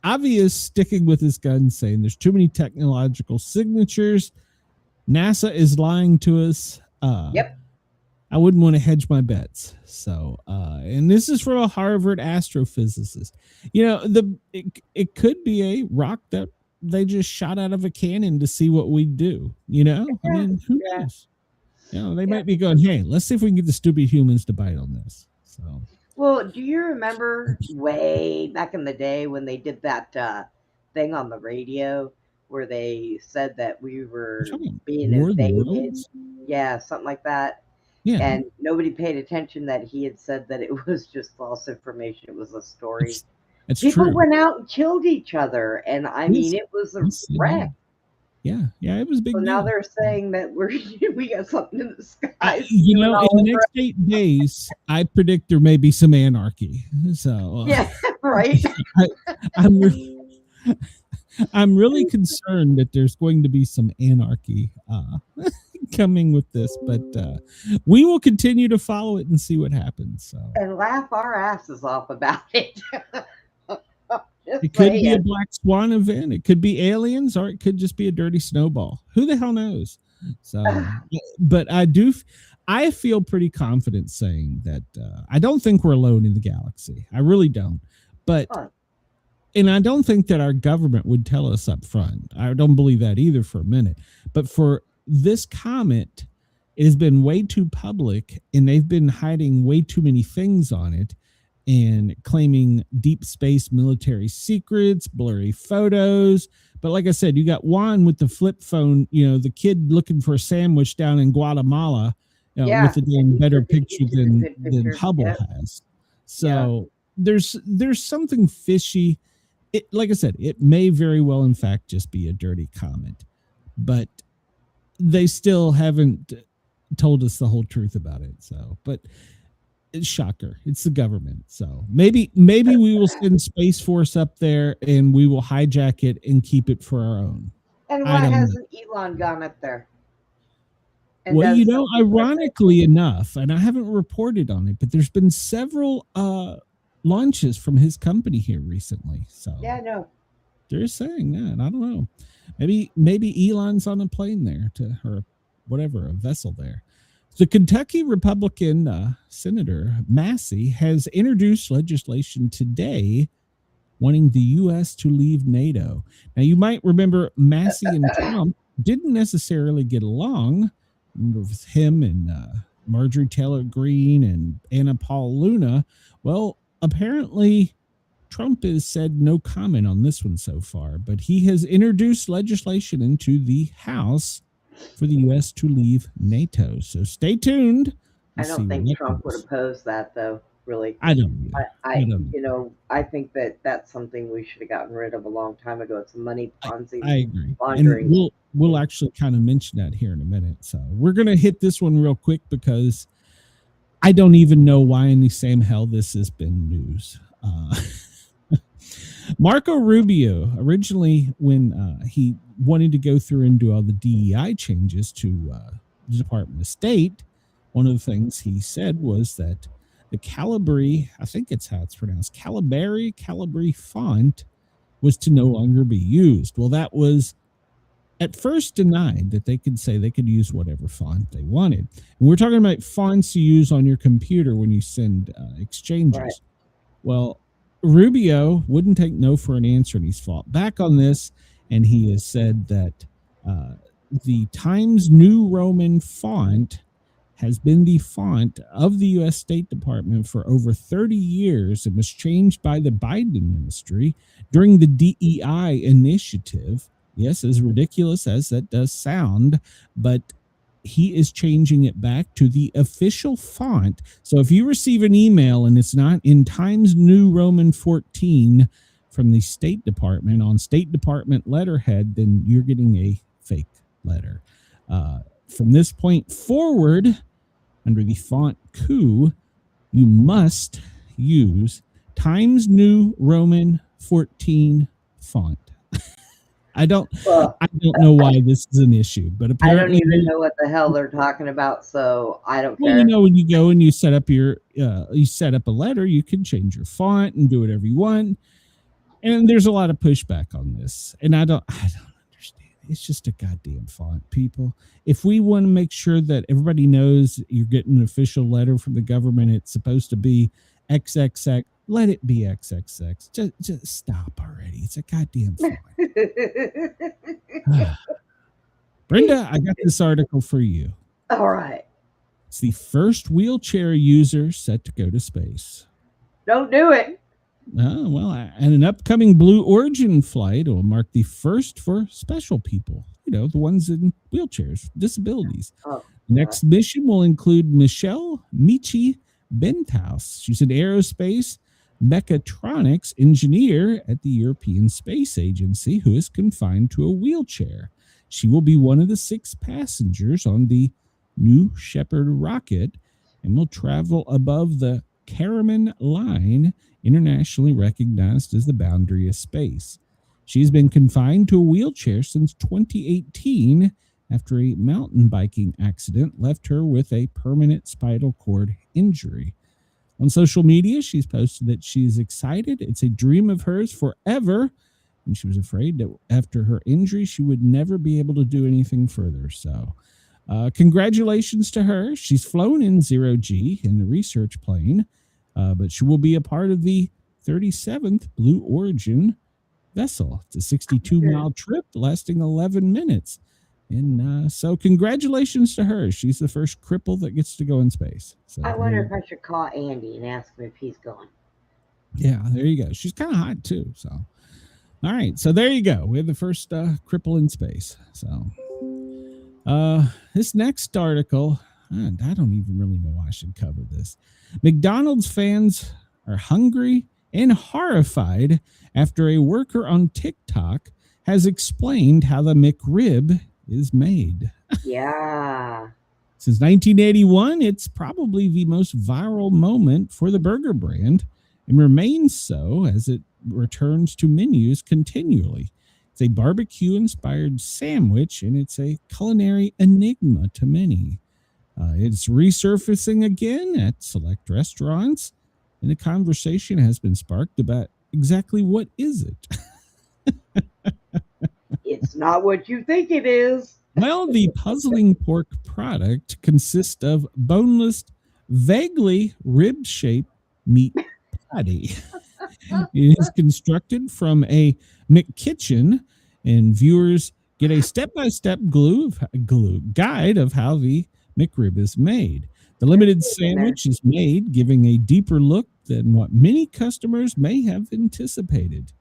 Avi is sticking with his gun, saying there's too many technological signatures. NASA is lying to us. Yep. I wouldn't want to hedge my bets. So, and this is from a Harvard astrophysicist. You know, it could be a rock that they just shot out of a cannon to see what we do. You know, I mean, who knows? You know, they might be going, hey, let's see if we can get the stupid humans to bite on this. So, well, do you remember way back in the day when they did that thing on the radio where they said that we were being invaded? Yeah, something like that. Yeah. And nobody paid attention that he had said that it was just false information. It was a story. It's People true. went out and killed each other. And I mean, it was a wreck. Yeah, it was a big So deal. now they're saying that we got something in the sky. You know, in the next 8 days, I predict there may be some anarchy. So yeah, right. I'm really concerned that there's going to be some anarchy coming with this, but we will continue to follow it and see what happens. So, and laugh our asses off about it. It could be a black swan event. It could be aliens, or it could just be a dirty snowball. Who the hell knows? So, but I feel pretty confident saying that I don't think we're alone in the galaxy. I really don't. But and I don't think that our government would tell us up front. I don't believe that either for a minute. But for this comet, it has been way too public, and they've been hiding way too many things on it. and claiming deep space military secrets, blurry photos. But like I said, you got Juan with the flip phone, the kid looking for a sandwich down in Guatemala, with a damn better picture than Hubble has. So there's something fishy. Like I said, it may very well, in fact, just be a dirty comment, but they still haven't told us the whole truth about it. So, but it's shocker. It's the government. So maybe we will send Space Force up there and we will hijack it and keep it for our own. And why hasn't Elon gone up there? Well, ironically enough, and I haven't reported on it, but there's been several launches from his company here recently. So yeah, I know. They're saying that. I don't know. Maybe Elon's on a plane there or whatever, a vessel there. The Kentucky Republican Senator Massey has introduced legislation today wanting the U.S. to leave NATO. Now, you might remember Massey and Trump didn't necessarily get along. Remember with him and Marjorie Taylor Greene and Anna Paul Luna. Well, apparently Trump has said no comment on this one so far, but he has introduced legislation into the House for the U.S. to leave NATO. So stay tuned. I don't think Trump would oppose that, though, really. I don't. I think that's something we should have gotten rid of a long time ago. It's money Ponzi. I agree. Laundering. And we'll actually kind of mention that here in a minute. So we're going to hit this one real quick because I don't even know why in the same hell this has been news. Marco Rubio, originally when he wanted to go through and do all the DEI changes to the Department of State, one of the things he said was that the Calibri, I think it's how it's pronounced, Calibri font was to no longer be used. Well, that was at first denied, that they could say they could use whatever font they wanted. And we're talking about fonts you use on your computer when you send exchanges. Right. Well, Rubio wouldn't take no for an answer, and he's fought back on this, and he has said that the Times New Roman font has been the font of the U.S. State Department for over 30 years. It was changed by the Biden administration during the DEI initiative. Yes, as ridiculous as that does sound, but he is changing it back to the official font. So if you receive an email and it's not in Times New Roman 14 from the State Department on State Department letterhead, then you're getting a fake letter. From this point forward, under the font coup, you must use Times New Roman 14 font. I don't know why this is an issue, but apparently I don't even know what the hell they're talking about, so I don't care. Well, when you go and you set up a letter, you can change your font and do whatever you want. And there's a lot of pushback on this, and I don't understand. It's just a goddamn font, people. If we want to make sure that everybody knows you're getting an official letter from the government, it's supposed to be XXX. Let it be XXX. Just stop already. It's a goddamn font. Brenda, I got this article for you. All right. It's the first wheelchair user set to go to space. Don't do it. Well, and an upcoming Blue Origin flight will mark the first for special people, the ones in wheelchairs, disabilities. Next mission will include Michelle Michi Benthaus. She's an aerospace mechatronics engineer at the European Space Agency who is confined to a wheelchair. She will be one of the 6 passengers on the New Shepard rocket and will travel above the Kármán line, internationally recognized as the boundary of space. She's been confined to a wheelchair since 2018 after a mountain biking accident left her with a permanent spinal cord injury. On social media, she's posted that she's excited. It's a dream of hers forever. And she was afraid that after her injury, she would never be able to do anything further. So congratulations to her. She's flown in 0G in the research plane, but she will be a part of the 37th Blue Origin vessel. It's a 62-mile trip lasting 11 minutes. And so congratulations to her. She's the first cripple that gets to go in space. So, I wonder if I should call Andy and ask him if he's going. Yeah, there you go. She's kind of hot too. So, all right. So there you go. We have the first cripple in space. So, this next article, I don't even really know why I should cover this. McDonald's fans are hungry and horrified after a worker on TikTok has explained how the McRib is made. Yeah. Since 1981, it's probably the most viral moment for the burger brand and remains so as it returns to menus continually. It's a barbecue-inspired sandwich, and it's a culinary enigma to many. It's resurfacing again at select restaurants, and a conversation has been sparked about exactly what is it. It's not what you think it is. Well, the puzzling pork product consists of boneless, vaguely rib-shaped meat patty. It is constructed from a McKitchen, and viewers get a step-by-step guide of how the McRib is made. The limited sandwich is made, giving a deeper look than what many customers may have anticipated.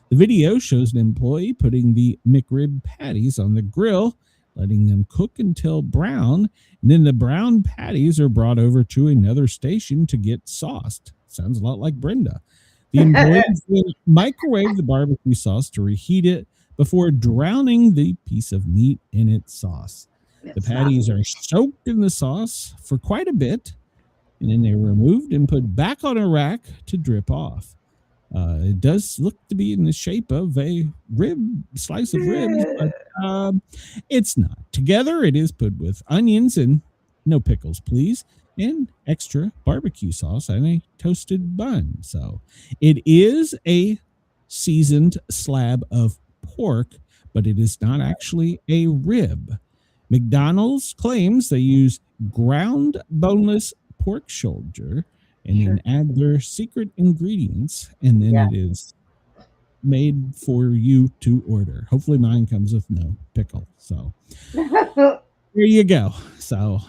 The video shows an employee putting the McRib patties on the grill, letting them cook until brown, and then the brown patties are brought over to another station to get sauced. Sounds a lot like Brenda. The employees will microwave the barbecue sauce to reheat it before drowning the piece of meat in its sauce. The patties are soaked in the sauce for quite a bit, and then they're removed and put back on a rack to drip off. It does look to be in the shape of a slice of ribs, but it's not. Together, it is put with onions and no pickles, please, and extra barbecue sauce and a toasted bun. So it is a seasoned slab of pork, but it is not actually a rib. McDonald's claims they use ground boneless pork shoulder and then add their secret ingredients, and then it is made for you to order. Hopefully mine comes with no pickle. So there you go. So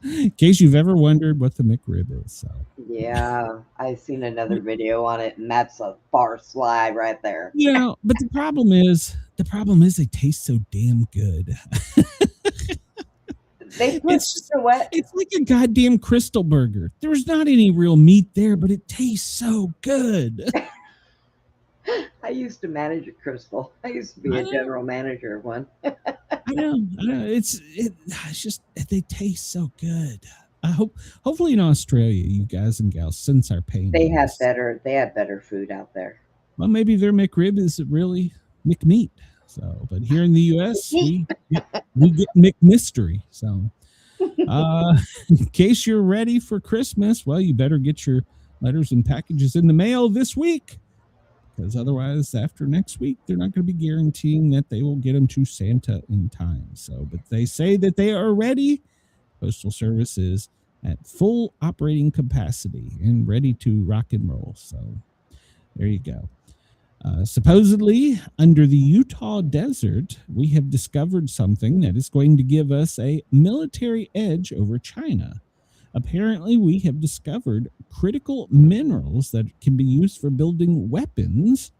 in case you've ever wondered what the McRib is. So yeah, I've seen another video on it, and that's a far slide right there. Yeah, but the problem is they taste so damn good. They put it's like a goddamn Crystal burger. There's not any real meat there, but it tastes so good. I used to manage a Crystal. I used to be a general manager of one. I know. It's just they taste so good. I hopefully in Australia, you guys and gals, since our pain, they have better food out there. Well, maybe their McRib is really McMeat. So, but here in the U.S., we get McMystery. So, in case you're ready for Christmas, well, you better get your letters and packages in the mail this week, because otherwise, after next week, they're not going to be guaranteeing that they will get them to Santa in time. So, but they say that they are ready. Postal Service is at full operating capacity and ready to rock and roll. So, there you go. Supposedly, under the Utah desert, we have discovered something that is going to give us a military edge over China. Apparently, we have discovered critical minerals that can be used for building weapons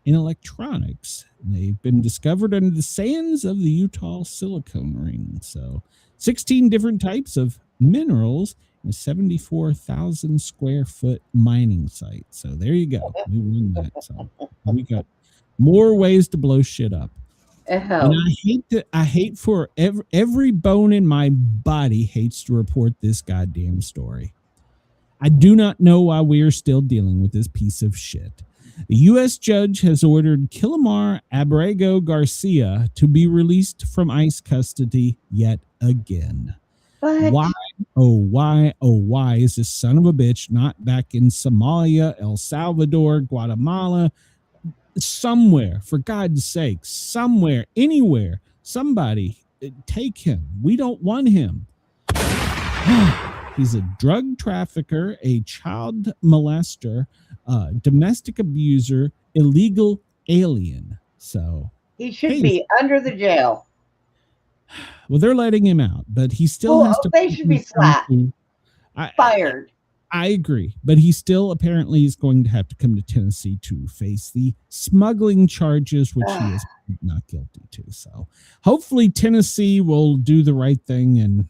and electronics. They've been discovered under the sands of the Utah Silicon Ring. So, 16 different types of minerals in a 74,000 square foot mining site. So there you go. We win that. So we got more ways to blow shit up. And I hate for every bone in my body hates to report this goddamn story. I do not know why we are still dealing with this piece of shit. The U.S. judge has ordered Kilmar Abrego Garcia to be released from ICE custody yet again. What? Why is this son of a bitch not back in Somalia, El Salvador, Guatemala, somewhere, for God's sake, somewhere, anywhere, somebody take him. We don't want him. He's a drug trafficker, a child molester, domestic abuser, illegal alien. So he should be under the jail. Well, they're letting him out, but he still has to. They should be slapped. Fired. I agree, but he still apparently is going to have to come to Tennessee to face the smuggling charges, which he is not guilty to. So hopefully Tennessee will do the right thing, and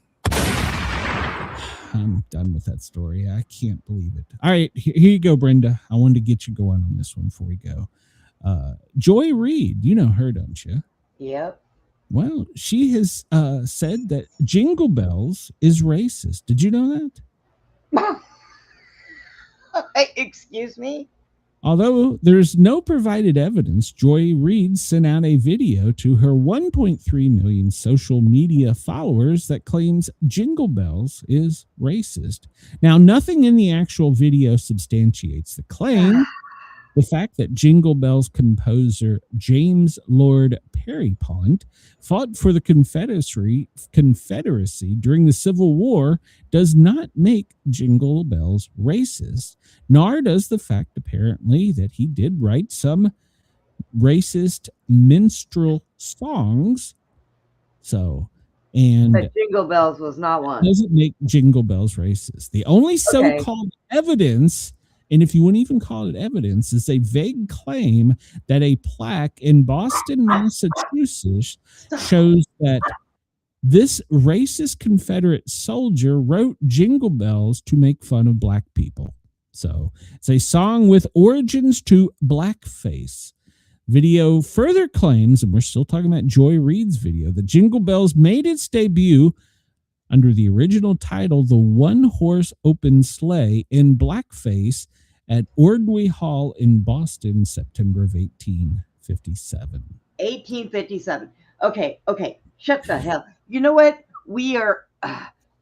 I'm done with that story. I can't believe it. All right, here you go, Brenda. I wanted to get you going on this one before we go. Joy Reid, you know her, don't you? Yep. Well, she has said that Jingle Bells is racist. Did you know that? Excuse me? Although there's no provided evidence, Joy Reid sent out a video to her 1.3 million social media followers that claims Jingle Bells is racist. Now, nothing in the actual video substantiates the claim. The fact that Jingle Bells composer James Lord Pierpont fought for the Confederacy during the Civil War does not make Jingle Bells racist, nor does the fact, apparently, that he did write some racist minstrel songs. But Jingle Bells was not one. Doesn't make Jingle Bells racist. The only so-called evidence, and if you wouldn't even call it evidence, is a vague claim that a plaque in Boston, Massachusetts shows that this racist Confederate soldier wrote Jingle Bells to make fun of black people. So it's a song with origins to blackface. Video further claims, and we're still talking about Joy Reid's video, that Jingle Bells made its debut under the original title, The One Horse Open Sleigh, in blackface at Ordway Hall in Boston, September of 1857. 1857. Okay. Shut the hell. You know what? We are,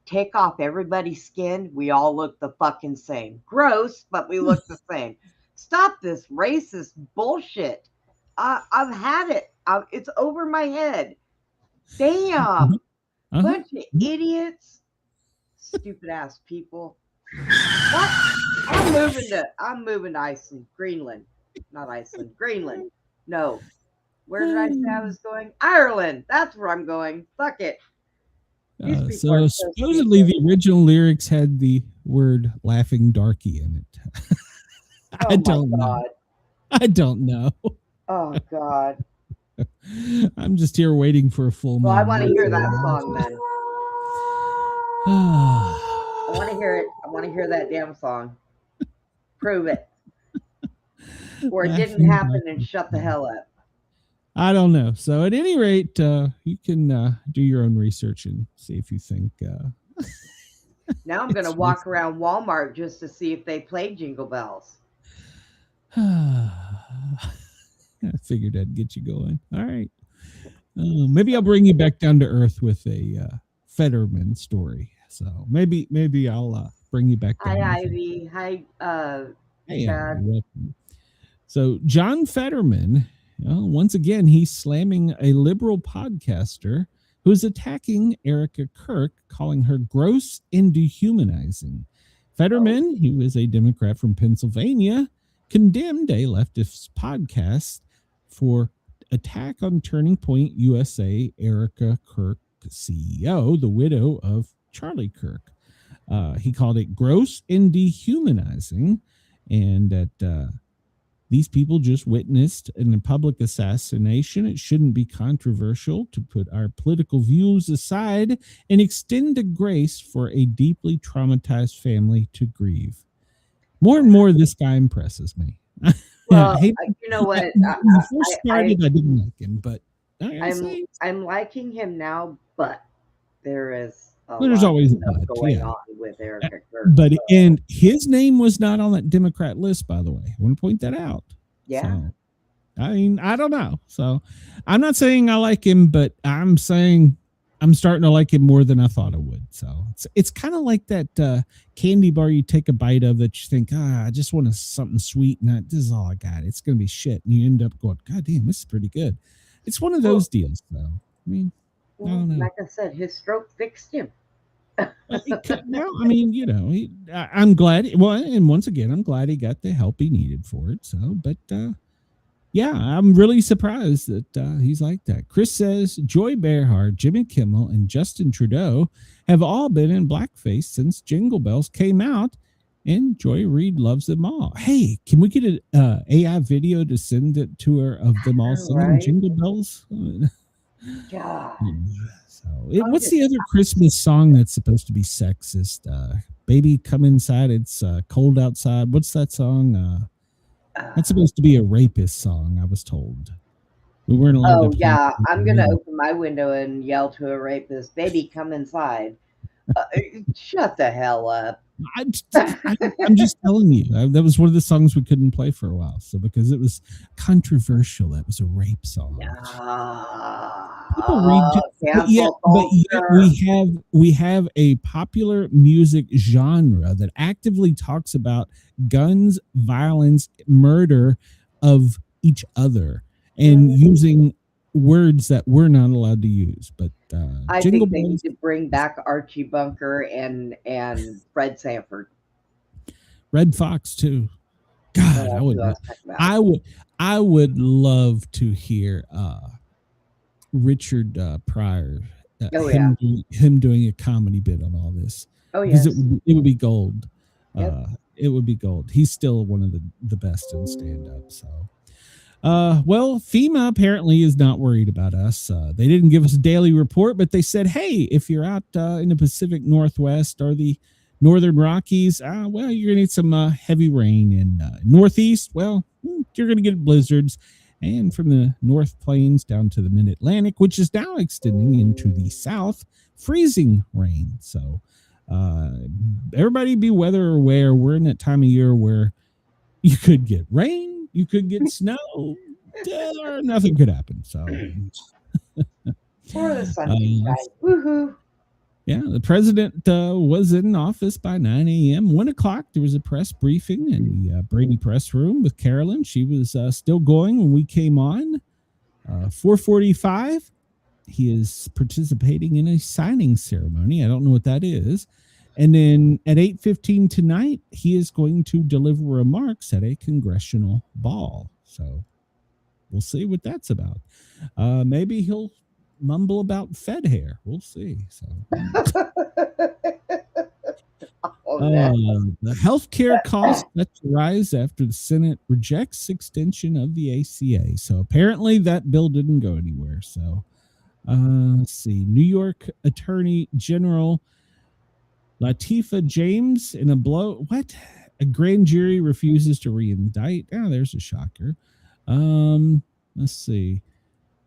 take off everybody's skin. We all look the fucking same. Gross, but we look the same. Stop this racist bullshit. I've had it. It's over my head. Damn. Bunch of idiots. Stupid ass people. What? I'm moving to Iceland. Greenland. Not Iceland. Greenland. No. Where did I say I was going? Ireland. That's where I'm going. Fuck it. So supposedly the original lyrics had the word laughing darky in it. I don't know. Oh God. I'm just here waiting for a full Well, I want to hear that song then. I want to hear it. I want to hear that damn song. Prove it. Or it didn't happen and shut the hell up. I don't know. So at any rate, you can do your own research and see if you think. Now I'm going to walk around Walmart just to see if they play Jingle Bells. I figured I'd get you going. All right. Maybe I'll bring you back down to earth with a Fetterman story. So maybe I'll bring you back down. Hi, Ivy. Hi, hey, welcome. So John Fetterman, once again, he's slamming a liberal podcaster who's attacking Erica Kirk, calling her gross and dehumanizing. Fetterman, who is a Democrat from Pennsylvania, condemned a leftist podcast for attack on Turning Point USA Erica Kirk CEO, the widow of Charlie Kirk. He called it gross and dehumanizing, and that these people just witnessed a public assassination. It shouldn't be controversial to put our political views aside and extend a grace for a deeply traumatized family to grieve. More and more, this guy impresses me. Well, you know what? When I first started, I didn't like him, but I'm liking him now. But there's always a stuff but, going on with Erica Kirk. But and his name was not on that Democrat list, by the way. I want to point that out. Yeah. So, I mean, I don't know. So I'm not saying I like him, but I'm saying I'm starting to like him more than I thought I would. So it's kind of like that candy bar you take a bite of that you think, I just want something sweet, and this is all I got. It's going to be shit. And you end up going, God damn, this is pretty good. It's one of those deals, though. I mean, I don't know. Like I said, his stroke fixed him. No, I mean, I'm glad. Well, and once again, I'm glad he got the help he needed for it. So, but yeah, I'm really surprised that he's like that. Chris says Joy Behar, Jimmy Kimmel, and Justin Trudeau have all been in blackface since Jingle Bells came out, And Joy Reid loves them all. Hey, can we get an AI video to send it to her of them all singing right? Jingle Bells? God. So, what's the other Christmas song that's supposed to be sexist? Baby, come inside. It's cold outside. What's that song? That's supposed to be a rapist song, I was told. We weren't allowed to play. Yeah, I'm going to open my window and yell to a rapist, baby, come inside. Shut the hell up. I'm just telling you, that was one of the songs we couldn't play for a while. So because it was controversial, that was a rape song. People but yet we have a popular music genre that actively talks about guns, violence, murder of each other, and using words that we're not allowed to use. But I think they need to bring back Archie Bunker and Fred Sanford. Red Fox too. God, I would love to hear Richard Pryor, him doing a comedy bit on all this. Oh yeah, because it would be gold. Yep. It would be gold. He's still one of the best in stand-up. So. Well, FEMA apparently is not worried about us. They didn't give us a daily report, but they said, hey, if you're out in the Pacific Northwest or the Northern Rockies, well, you're going to need some heavy rain. In Northeast, well, you're going to get blizzards. And from the North Plains down to the Mid-Atlantic, which is now extending into the South, freezing rain. So everybody be weather aware. We're in that time of year where you could get rain. You could get snow, or nothing could happen. So, or the sun woohoo! Yeah, the president was in office by 9 a.m. 1 o'clock, there was a press briefing in the Brady press room with Carolyn. She was still going when we came on. 4:45, he is participating in a signing ceremony. I don't know what that is. And then at 8:15 tonight, he is going to deliver remarks at a congressional ball. So we'll see what that's about. Maybe he'll mumble about Fed hair. We'll see. So the healthcare costs that rise after the Senate rejects extension of the ACA. So apparently that bill didn't go anywhere. So let's see. New York Attorney General Latifah James in a blow. What? A grand jury refuses to reindict. Oh, there's a shocker. Let's see.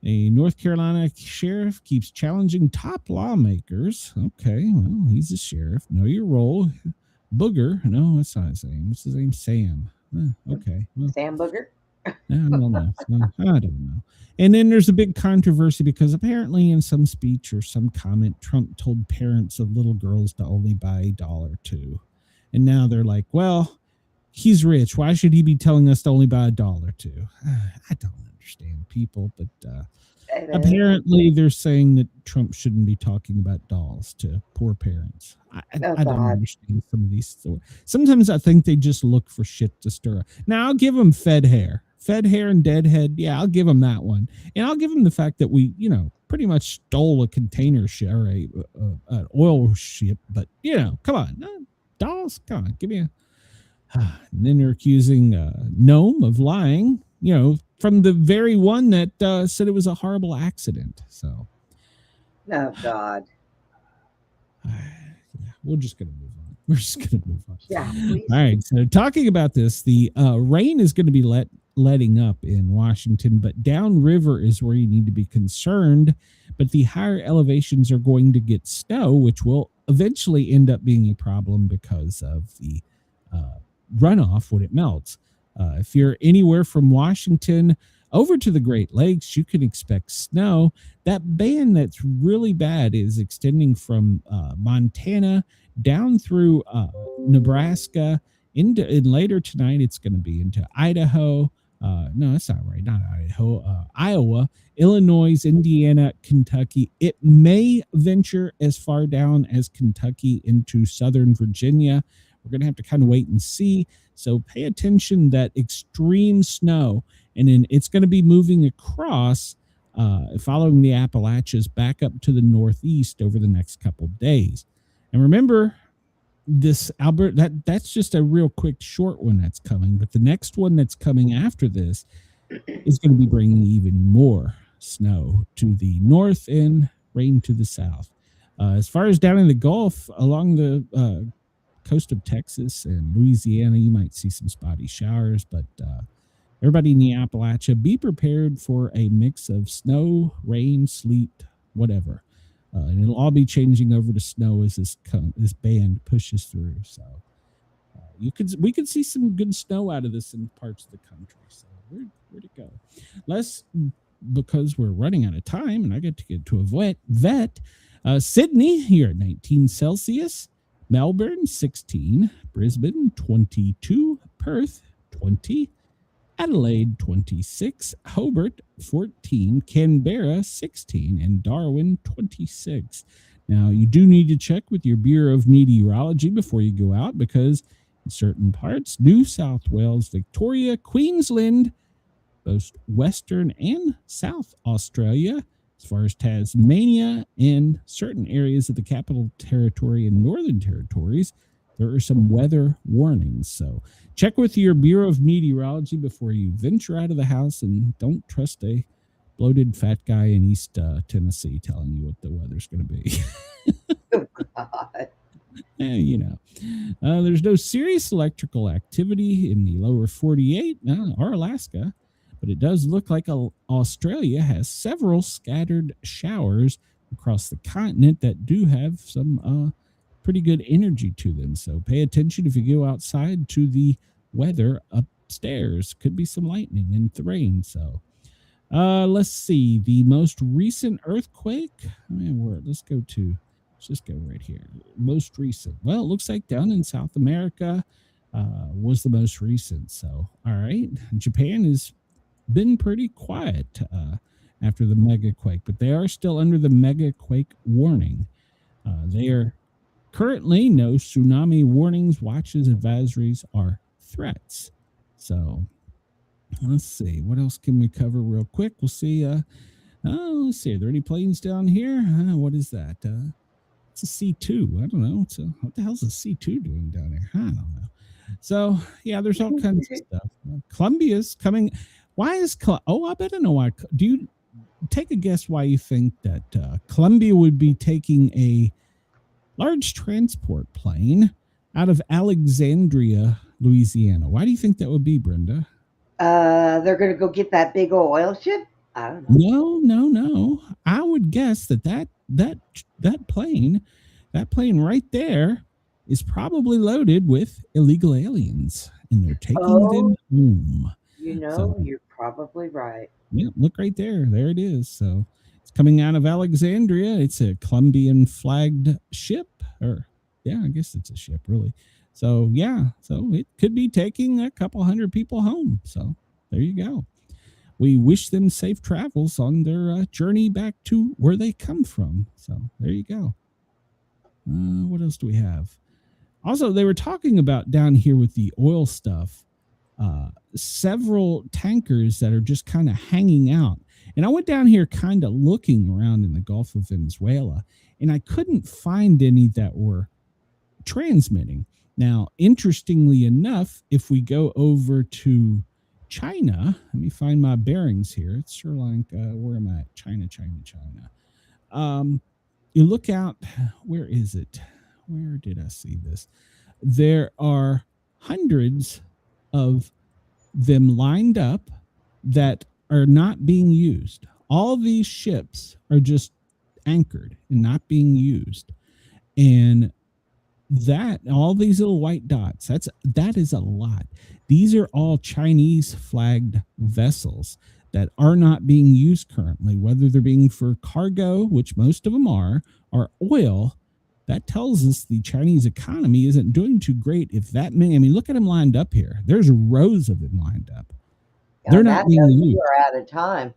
A North Carolina sheriff keeps challenging top lawmakers. Okay, well, he's a sheriff. Know your role. Booger. No, that's not his name. What's his name? Sam. Okay. Well, Sam Booger? I don't know. I don't know. And then there's a big controversy because apparently in some speech or some comment, Trump told parents of little girls to only buy $1.02. And now they're like, well, he's rich. Why should he be telling us to only buy $1.02? I don't understand people, but apparently they're saying that Trump shouldn't be talking about dolls to poor parents. I don't understand some of these stories. Sometimes I think they just look for shit to stir up. Now I'll give them Fed hair and deadhead. Yeah, I'll give them that one. And I'll give them the fact that we, pretty much stole a container ship or an oil ship. But, come on. Dolls, come on, give me a... And then they're accusing Noam of lying, from the very one that said it was a horrible accident. So, oh God, we're just gonna move on. We're just gonna move on. Yeah. Please. All right. So, talking about this, the rain is going to be letting up in Washington, but downriver is where you need to be concerned. But the higher elevations are going to get snow, which will eventually end up being a problem because of the runoff when it melts. If you're anywhere from Washington over to the Great Lakes, you can expect snow. That band that's really bad is extending from Montana down through Nebraska, and later tonight it's going to be into Idaho. No, that's not right. Not Idaho. Iowa, Illinois, Indiana, Kentucky. It may venture as far down as Kentucky into southern Virginia. We're going to have to kind of wait and see. So pay attention that extreme snow, and then it's going to be moving across, following the Appalachians back up to the northeast over the next couple of days. And remember, this Albert, that's just a real quick short one that's coming, but the next one that's coming after this is going to be bringing even more snow to the north and rain to the south. As far as down in the Gulf, along the coast of Texas and Louisiana, you might see some spotty showers, but everybody in the Appalachia, be prepared for a mix of snow, rain, sleet, whatever. And it'll all be changing over to snow as this band pushes through. So we could see some good snow out of this in parts of the country. So where'd it go? Because we're running out of time, and I get to get to a vet. Sydney here at 19 Celsius, Melbourne 16, Brisbane 22, Perth 20. Adelaide 26, Hobart 14, Canberra 16, and Darwin 26. Now, you do need to check with your Bureau of Meteorology before you go out, because in certain parts, New South Wales, Victoria, Queensland, both Western and South Australia, as far as Tasmania and certain areas of the Capital Territory and Northern Territories, there are some weather warnings. So check with your Bureau of Meteorology before you venture out of the house, and don't trust a bloated fat guy in East Tennessee telling you what the weather's going to be. Oh, God. There's no serious electrical activity in the lower 48 or Alaska, but it does look like Australia has several scattered showers across the continent that do have some pretty good energy to them. So pay attention if you go outside to the weather upstairs. Could be some lightning and rain. So let's see. The most recent earthquake. Let's just go right here. Most recent. Well, it looks like down in South America was the most recent. So, all right. Japan has been pretty quiet after the mega quake, but they are still under the mega quake warning. They are currently no tsunami warnings, watches, advisories, or threats. So let's see. What else can we cover real quick? We'll see. Let's see. Are there any planes down here? What is that? It's a C2. I don't know. What the hell's a C2 doing down there? I don't know. So, yeah, there's all kinds of stuff. Columbia's coming. Why is I bet I know why. Do you take a guess why you think that Columbia would be taking a large transport plane out of Alexandria, Louisiana? Why do you think that would be, Brenda? They're going to go get that big oil ship? I don't know. No. I would guess that plane right there is probably loaded with illegal aliens, and they're taking them home. You're probably right. Yeah, look right there. There it is. So it's coming out of Alexandria. It's a Colombian flagged ship, I guess it's a ship, really. So so it could be taking a couple hundred people home. So there you go. We wish them safe travels on their journey back to where they come from. So there you go. What else do we have? Also, they were talking about down here with the oil stuff, several tankers that are just kind of hanging out. And I went down here kind of looking around in the Gulf of Venezuela, and I couldn't find any that were transmitting. Now, interestingly enough, if we go over to China, let me find my bearings here. It's Sri Lanka. Where am I at? China. You look out. Where is it? Where did I see this? There are hundreds of them lined up that are not being used. All these ships are just anchored and not being used. And all these little white dots, that is a lot. These are all Chinese flagged vessels that are not being used currently, whether they're being for cargo, which most of them are, or oil. That tells us the Chinese economy isn't doing too great. If that many, look at them lined up here. There's rows of them lined up. They're not being used. We're out of time.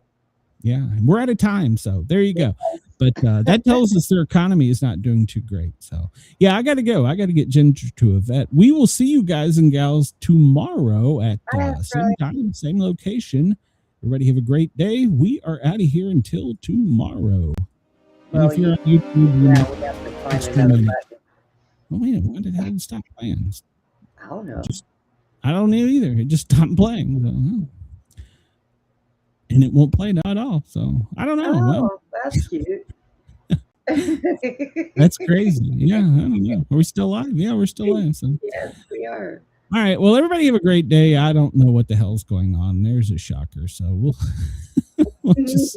Yeah, we're out of time. So there you go. But that tells us their economy is not doing too great. So, yeah, I got to go. I got to get Ginger to a vet. We will see you guys and gals tomorrow at same time, same location. Everybody have a great day. We are out of here until tomorrow. And if you're on YouTube, we have to find another button. Oh, wait, why did it stop playing? I don't know. I don't know either. It just stopped playing. So, and it won't play now at all. So I don't know. Oh, that's cute. That's crazy. Yeah, I don't know. Are we still live? Yeah, we're still live. So. Yes, we are. All right. Well, everybody have a great day. I don't know what the hell's going on. There's a shocker. So we'll just,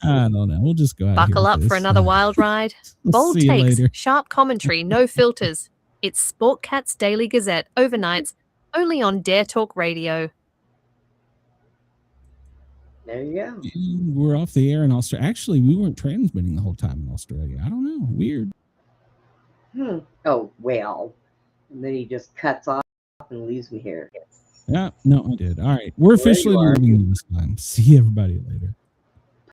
I don't know. We'll just go out. Buckle up for another wild ride. Bold takes, sharp commentary, no filters. It's Sportcat's Daily Gazette overnights, only on Dare Talk Radio. There you go. We're off the air in Australia. Actually, we weren't transmitting the whole time in Australia. I don't know. Weird. Oh, well. And then he just cuts off and leaves me here. Yeah, no, I did. All right. We're officially leaving this time. See everybody later.